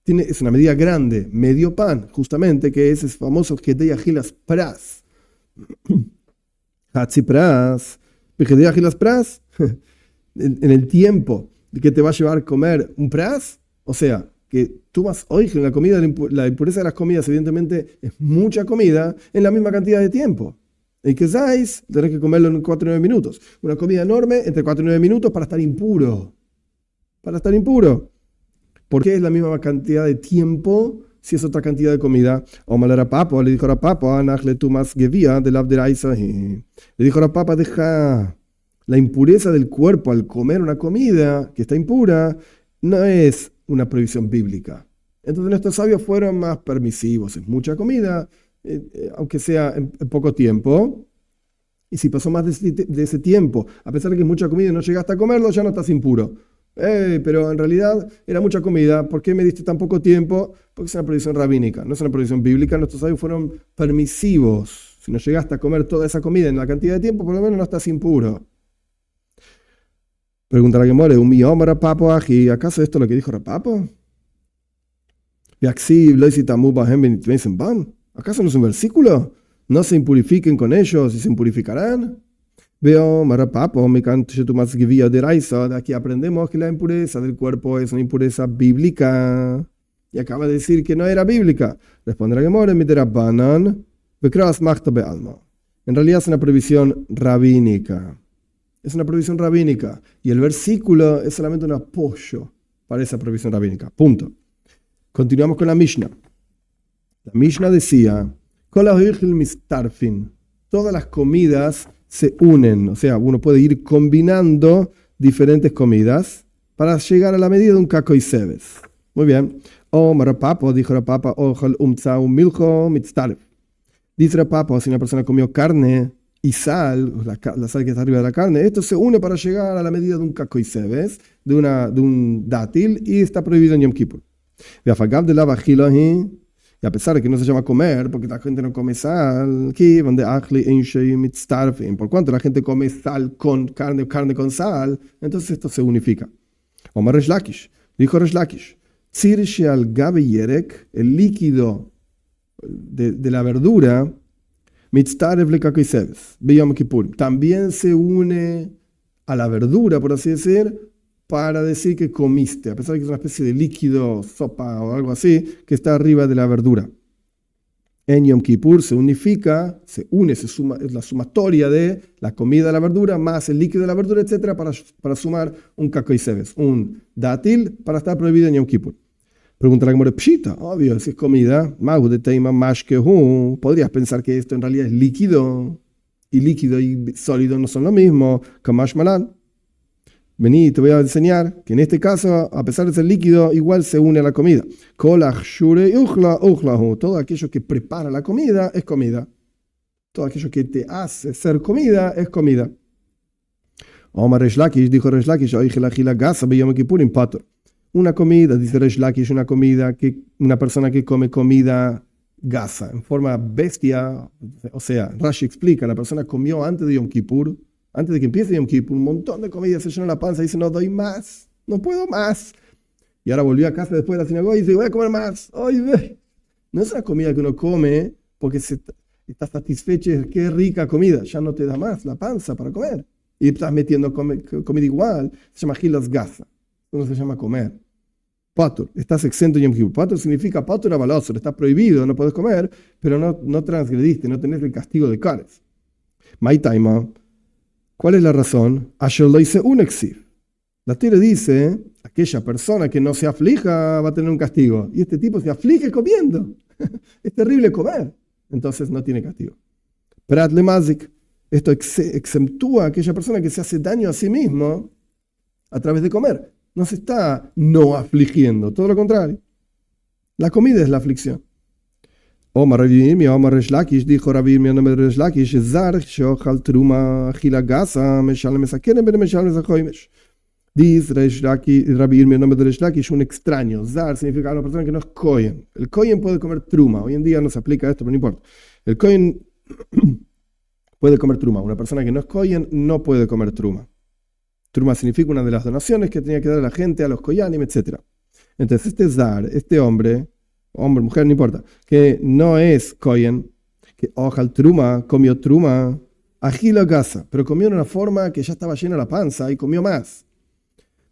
Es una medida grande, medio pan, justamente, que es el famoso Gedei Ajilas Pras. Hatzi Pras. Gedei Ajilas Pras. En el tiempo que te va a llevar a comer un pras, o sea, que tú vas hoy en la comida, la impureza de las comidas, evidentemente, es mucha comida en la misma cantidad de tiempo. El que sabes, tenés que comerlo en 4 o 9 minutos. Una comida enorme entre 4 y 9 minutos para estar impuro. Para estar impuro. ¿Por qué es la misma cantidad de tiempo si es otra cantidad de comida? Le dijo a Papa, le dijo a Papa, deja la impureza del cuerpo al comer una comida que está impura, no es una prohibición bíblica. Entonces nuestros sabios fueron más permisivos. Es mucha comida, aunque sea en poco tiempo. Y si pasó más de ese tiempo, a pesar de que es mucha comida y no llegaste a comerlo, ya no estás impuro. Pero en realidad era mucha comida. ¿Por qué me diste tan poco tiempo? Porque es una prohibición rabínica, no es una prohibición bíblica. Nuestros sabios fueron permisivos. Si no llegaste a comer toda esa comida en la cantidad de tiempo, por lo menos no estás impuro. Pregunta la Gemara, ¿acaso esto es lo que dijo Rapapo? ¿Acaso no es un versículo? ¿No se impurifiquen con ellos y se impurificarán? Veo, Marapapo, me canto tu más de de aquí aprendemos que la impureza del cuerpo es una impureza bíblica. Y acaba de decir que no era bíblica. Responde la Gemara, en realidad es una prohibición rabínica. Es una prohibición rabínica. Y el versículo es solamente un apoyo para esa prohibición rabínica. Punto. Continuamos con la Mishnah. La Mishnah decía, todas las comidas se unen. O sea, uno puede ir combinando diferentes comidas para llegar a la medida de un caco y sebes. Muy bien. Dijo Rapapa, dice Rapapa, si una persona comió carne y sal, la sal que está arriba de la carne, esto se une para llegar a la medida de un caco y sebes, de un dátil, y está prohibido en Yom Kippur. Y a pesar de que no se llama comer, porque la gente no come sal, por cuanto la gente come sal con carne, carne con sal, entonces esto se unifica. Omar Resh Lakish, dijo Resh Lakish, el líquido de la verdura, también se une a la verdura, por así decir, para decir que comiste, a pesar de que es una especie de líquido, sopa o algo así, que está arriba de la verdura. En Yom Kippur se unifica, se une, se suma, es la sumatoria de la comida de la verdura más el líquido de la verdura, etc., para sumar un caco y sebes, un dátil, para estar prohibido en Yom Kippur. Pregunta la Gemara, pshita, obvio, si es comida, podrías pensar que esto en realidad es líquido, y líquido y sólido no son lo mismo, kamash malan. Vení, te voy a enseñar que en este caso, a pesar de ser líquido, igual se une a la comida. Todo aquello que prepara la comida es comida. Todo aquello que te hace ser comida es comida. Omar Resh Lakish, dijo Resh Lakish, una comida, dice Resh Lakish, una comida que una persona que come comida gasa, en forma bestia, o sea, Rashi explica, la persona comió antes de Yom Kippur, antes de que empiece Yom Kippur, un montón de comida, se llenó la panza y dice, no doy más, no puedo más. Y ahora volvió a casa después de la sinagoga y dice, voy a comer más. Ay, no es una comida que uno come porque está satisfecho, qué rica comida, ya no te da más la panza para comer. Y estás metiendo comida igual, se llama gilas gasa, no se llama comer. Patur, estás exento en Yom Kippur. Patur significa patur abalosor, está prohibido, no puedes comer, pero no transgrediste, no tenés el castigo de cares. Maitaima. ¿Cuál es la razón? Asher lo dice un exif. La Torá dice, aquella persona que no se aflija va a tener un castigo. Y este tipo se aflige comiendo. Es terrible comer. Entonces no tiene castigo. Prat le mazik. Esto exentúa a aquella persona que se hace daño a sí mismo a través de comer. No se está no afligiendo, todo lo contrario. La comida es la aflicción. Omar Rabbi Yirmiyah, Omar Reish Lakish, dijo Rabbi Yirmiyah, nombre de Reish Lakish, Zar, Shochal, Truma, Achila Gasa, Meshalem Esakeren, Ben Meshalem Esachoimesh. Dice Rabbi Yirmiyah, nombre de Reish Lakish, un extraño. Zar significa una persona que no es Kohen. El Kohen puede comer Truma. Hoy en día no se aplica esto, pero no importa. El Kohen puede comer Truma. Una persona que no es Kohen no puede comer Truma. Truma significa una de las donaciones que tenía que dar a la gente, a los Koyanim, etc. Entonces este Zar, este hombre, mujer, no importa, que no es Kohen, que ojal Truma, comió Truma, agilo gasa, pero comió de una forma que ya estaba llena la panza y comió más.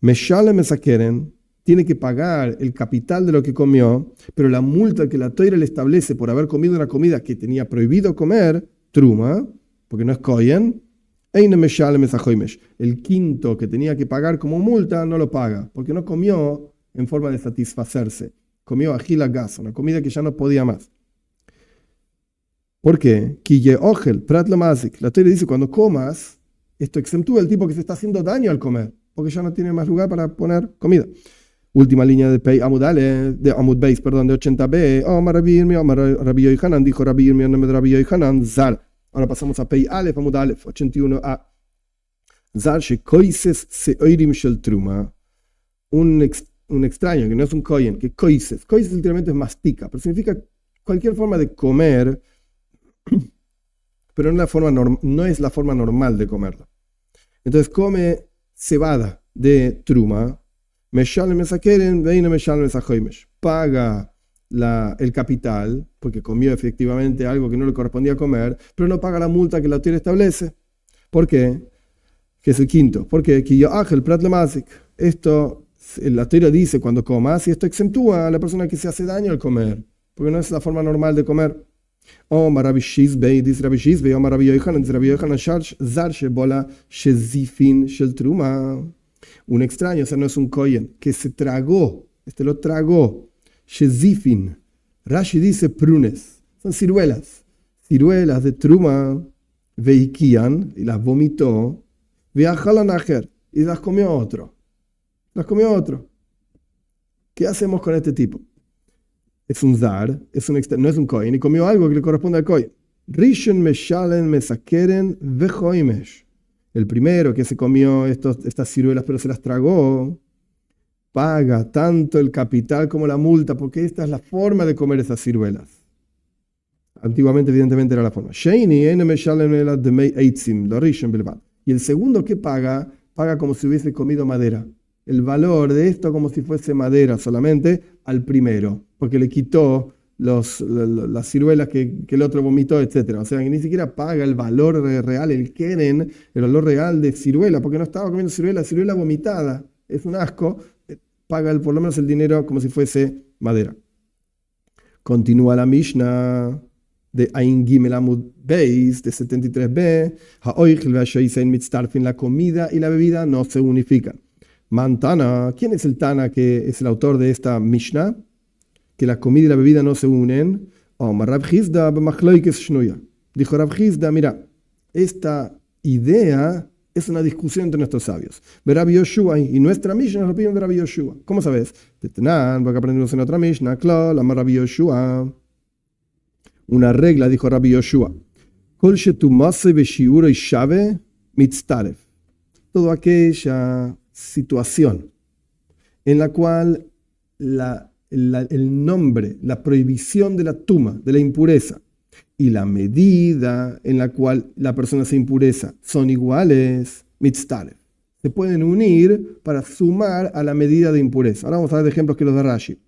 Meshalem Esakeren, tiene que pagar el capital de lo que comió, pero la multa que la Torá le establece por haber comido una comida que tenía prohibido comer, Truma, porque no es Kohen, el quinto que tenía que pagar como multa no lo paga, porque no comió en forma de satisfacerse. Comió agila gas, una comida que ya no podía más. ¿Por qué? La Torá dice, cuando comas, esto exentúa el tipo que se está haciendo daño al comer, porque ya no tiene más lugar para poner comida. Última línea de Pei de Amud Beis, perdón, de 80b. Omar Rabbi Yohanan, dijo Rabbi Yirmiyah, nombre de Rabbi Yohanan, Zar. Ahora pasamos a Pei Aleph, Amud Aleph, 81a. Zar shekoises seoirim shel truma. Un extraño, que no es un kohen, que koises. Koises literalmente es mastica, pero significa cualquier forma de comer, pero no es la forma normal de comerla. Entonces come cebada de truma, meshalem esakeren, veino meshalem esachoimesh. Paga el capital, porque comió efectivamente algo que no le correspondía comer, pero no paga la multa que la Torá establece. ¿Por qué? Que es el quinto. Porque esto, la Torá dice cuando comas, y esto exentúa a la persona que se hace daño al comer, porque no es la forma normal de comer. Omar Rabbi Shizbei, dice Rabbi Shizbei, Omar Rabbi Yohanan, dice Rabbi Yohanan, Zar shebola shezifin shel truma. Un extraño, o sea, no es un kohen, que se tragó, lo tragó. Shezifin. Rashi dice prunes. Son ciruelas. Ciruelas de truma. Veikian. Y las vomitó. Veajalan ajer. Y las comió otro. ¿Qué hacemos con este tipo? Es un zar. No es un kohen. Y comió algo que le corresponde al kohen. Rishon meshalen mesakeren vejoimesh. El primero que se comió estas ciruelas pero se las tragó, paga tanto el capital como la multa, porque esta es la forma de comer esas ciruelas. Antiguamente, evidentemente, era la forma. Y el segundo que paga como si hubiese comido madera. El valor de esto como si fuese madera solamente al primero, porque le quitó las ciruelas que el otro vomitó, etc. O sea, que ni siquiera paga el valor real, el keren, el valor real de ciruela, porque no estaba comiendo ciruela vomitada. Es un asco. Paga por lo menos el dinero como si fuese madera. Continúa la Mishnah de Ain Gimel Amud Beis, de 73b. Ha'oichel ve'ashoisein mitztarfin, la comida y la bebida no se unifican. Mantana, ¿quién es el Tana que es el autor de esta Mishnah? Que la comida y la bebida no se unen. Rab Chizda b'machloikes shnuya. Dijo Rab Chizda, mira, esta idea es una discusión entre nuestros sabios. De Rabbi Yoshua, y nuestra Mishnah es la opinión de Rabbi Yoshua. ¿Cómo sabes? De Tenan, porque aprendimos en otra Mishnah, claro, la Rabbi Yoshua. Una regla, dijo Rabbi Yoshua. Kol shetumase veshiuroi shave mitztaref. Toda aquella situación en la cual el nombre, la prohibición de la tuma, de la impureza, y la medida en la cual la persona se impureza son iguales, mitztaref. Se pueden unir para sumar a la medida de impureza. Ahora vamos a ver ejemplos que los da Rashi.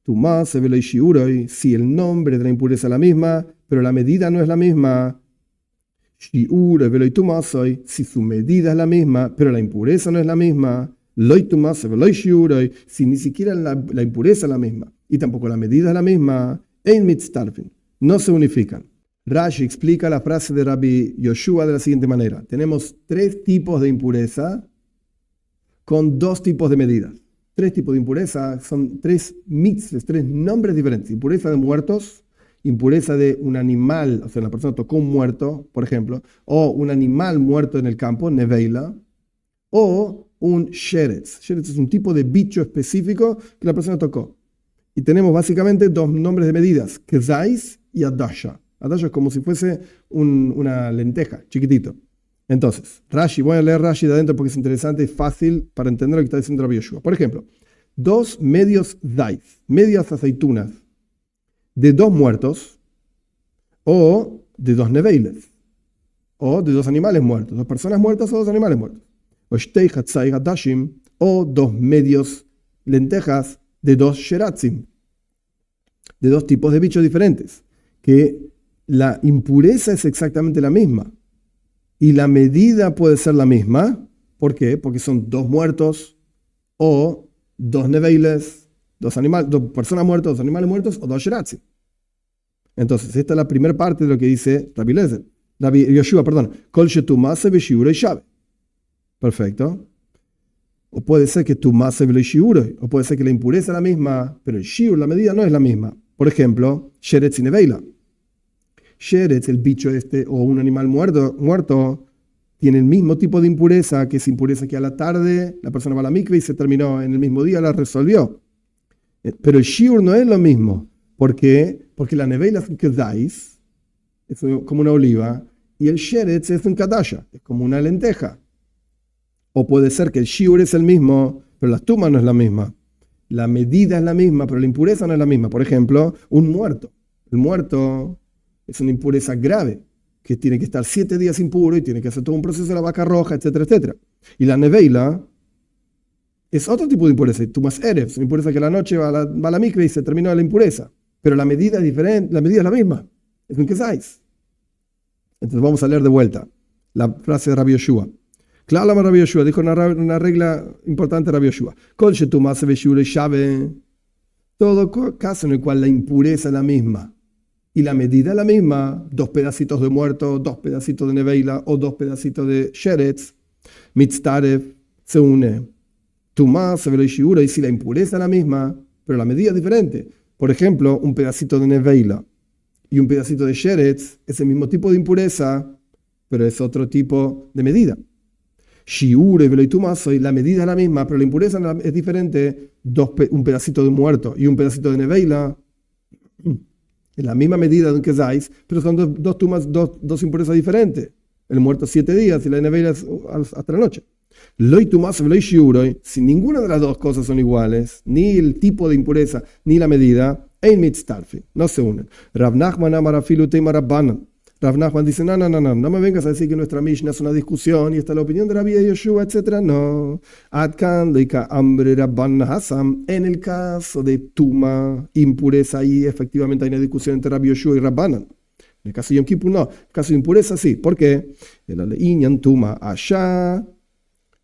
Tumá se veloi shiuroi, si el nombre de la impureza es la misma, pero la medida no es la misma. Shiuroi veloi tumasoi, si su medida es la misma, pero la impureza no es la misma. Loi tumase veloi shiuroi, si ni siquiera la impureza es la misma, y tampoco la medida es la misma. Ein mitztarfin, no se unifican. Rashi explica la frase de Rabbi Yoshua de la siguiente manera. Tenemos 3 tipos de impureza con 2 tipos de medidas. 3 tipos de impureza son 3 mitzvahs, 3 nombres diferentes. Impureza de muertos, impureza de un animal, o sea, una persona tocó un muerto, por ejemplo, o un animal muerto en el campo, neveila, o un sheretz. Sheretz es un tipo de bicho específico que la persona tocó. Y tenemos básicamente 2 nombres de medidas, kezais y adasha. Adasha es como si fuese una lenteja, chiquitito. Entonces, Rashi, voy a leer Rashi de adentro porque es interesante y fácil para entender lo que está diciendo Rabbi Yoshua. Por ejemplo, 2 medios zais, medias aceitunas, de 2 muertos, o de 2 neveiles, o de 2 animales muertos, 2 personas muertas o 2 animales muertos. O shtei hatzai hadashim, o 2 medios lentejas de 2 sheratzim, de 2 tipos de bichos diferentes, que la impureza es exactamente la misma y la medida puede ser la misma. ¿Por qué? Porque son 2 muertos o 2 neveiles, 2 personas muertas, 2 animales muertos o 2 sheratzim. Entonces, esta es la primera parte de lo que dice Rabbi Yoshua, Kol shetumase v'shiurei shave. Perfecto. O puede ser que tumase v'lo shiurei, o puede ser que la impureza es la misma, pero el shiur, la medida, no es la misma. Por ejemplo, sheretz y neveila. Sheretz, el bicho o un animal muerto, tiene el mismo tipo de impureza, que es impureza que a la tarde la persona va a la mikve y se terminó en el mismo día, la resolvió. Pero el shiur no es lo mismo. ¿Por qué? Porque la neveila es un kezais, es como una oliva, y el sheretz es un kadasha, es como una lenteja. O puede ser que el shiur es el mismo, pero la tuma no es la misma. La medida es la misma, pero la impureza no es la misma. Por ejemplo, un muerto. El muerto es una impureza grave, que tiene que estar 7 días impuro y tiene que hacer todo un proceso de la vaca roja, etcétera, etcétera. Y la neveila es otro tipo de impureza. Tumas erev, es una impureza que a la noche va a la mikve y se terminó la impureza. Pero la medida es diferente, la medida es la misma. Es un kezais. Entonces vamos a leer de vuelta la frase de Rabbi Yoshua. Claro, Rabbi Yoshua dijo una regla importante de Rabbi Yoshua. Kol shetumase v'shiurei shave. Todo caso en el cual la impureza es la misma y la medida es la misma, 2 pedacitos de muerto, 2 pedacitos de neveila o 2 pedacitos de sheretz, mitztarev, se une. Tumase v'lo shiurei, y si la impureza es la misma, pero la medida es diferente. Por ejemplo, un pedacito de neveila y un pedacito de sheretz es el mismo tipo de impureza, pero es otro tipo de medida. Shiure v'lo tumaso, y la medida es la misma, pero la impureza es diferente. Un pedacito de muerto y un pedacito de neveila es la misma medida de un kezais, pero son dos impurezas diferentes. El muerto 7 días y la neveila hasta la noche. Lo tumaso v'lo shiure, si ninguna de las 2 cosas son iguales, ni el tipo de impureza ni la medida, ein mitztarfi, no se unen. Rav Nachman amar afilu teima Rabbanan. Rav Nachman dice, no me vengas a decir que nuestra Mishnah es una discusión y esta es la opinión de Rabbi Yoshua, etc. No. Adkan leika ambre Rabban Hassam. En el caso de tuma, impureza, ahí efectivamente hay una discusión entre Rabbi Yoshua y Rabbanan. En el caso de Yom Kippur no. En el caso de impureza sí. ¿Por qué? El aleiñan tuma allá.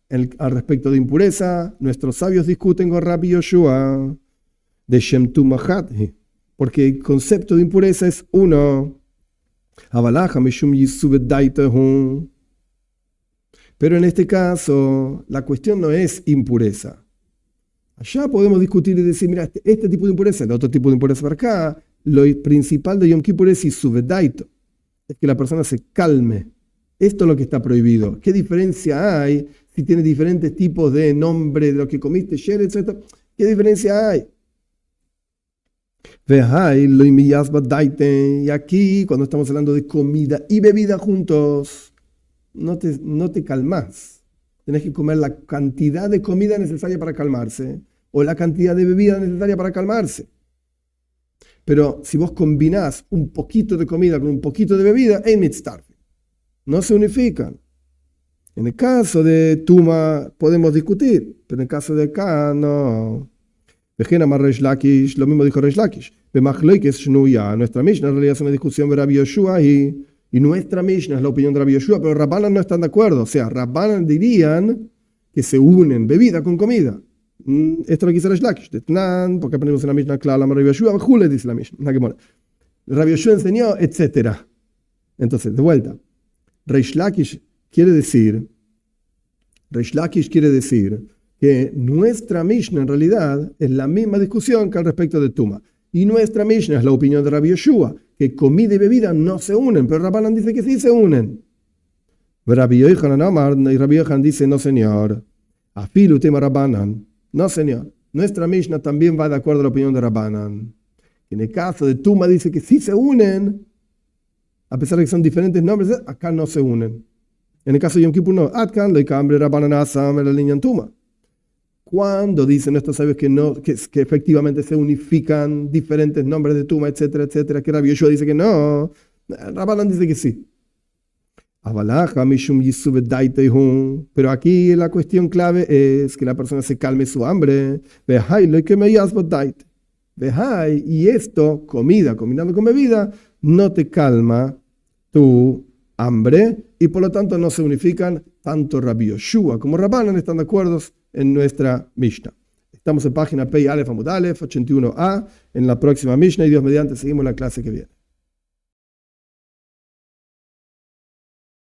Al respecto de impureza, nuestros sabios discuten con Rabbi Yoshua de Shem Tuma Hadhi, porque el concepto de impureza es uno. Pero en este caso, la cuestión no es impureza. Allá podemos discutir y decir, mira, este tipo de impureza, el otro tipo de impureza para acá. Lo principal de Yom Kippur es Yisubedaito, es que la persona se calme. Esto es lo que está prohibido. ¿Qué diferencia hay si tiene diferentes tipos de nombre de lo que comiste, sheretz, etc.? ¿Qué diferencia hay? Y aquí, cuando estamos hablando de comida y bebida juntos, no te calmas. Tenés que comer la cantidad de comida necesaria para calmarse o la cantidad de bebida necesaria para calmarse. Pero si vos combinás un poquito de comida con un poquito de bebida, no se unifican. En el caso de Tuma podemos discutir, pero en el caso de acá no. Lo mismo dijo Reish Lakish. Nuestra Mishnah en realidad es una discusión de Rabbi Yoshua y nuestra Mishnah es la opinión de Rabbi Yoshua, pero Rabbanan no están de acuerdo. O sea, Rabbanan dirían que se unen bebida con comida. Esto es lo que dice Reish Lakish. Porque aprendimos en la Mishnah clara, Rabbi Yoshua, Jule dice la Mishnah. Rabbi Yoshua enseñó, etc. Entonces, de vuelta, Reish Lakish quiere decir que nuestra Mishnah en realidad es la misma discusión que al respecto de Tuma. Y nuestra Mishnah es la opinión de Rabbi Yoshua, que comida y bebida no se unen, pero Rabbanan dice que sí se unen. Rabbi Yochanan dice, no señor. Afilu tema Rabbanan. No señor. Nuestra Mishnah también va de acuerdo a la opinión de Rabbanan. En el caso de Tuma dice que sí se unen, a pesar de que son diferentes nombres, acá no se unen. En el caso de Yom Kippur no. Atkan le cambre Rabbanan Asam en la línea en Tuma. Cuando dicen estos sabios que efectivamente se unifican diferentes nombres de Tuma, etcétera, etcétera, que Rabbi Yoshua dice que no, Rabbanan dice que sí. Pero aquí la cuestión clave es que la persona se calme su hambre. Y esto, comida combinando con bebida, no te calma tu hambre y por lo tanto no se unifican. Tanto Rabbi Yoshua como Rabbanan están de acuerdo en nuestra Mishnah. Estamos en página Pei Aleph Amud Aleph 81a en la próxima Mishnah y Dios mediante seguimos la clase que viene.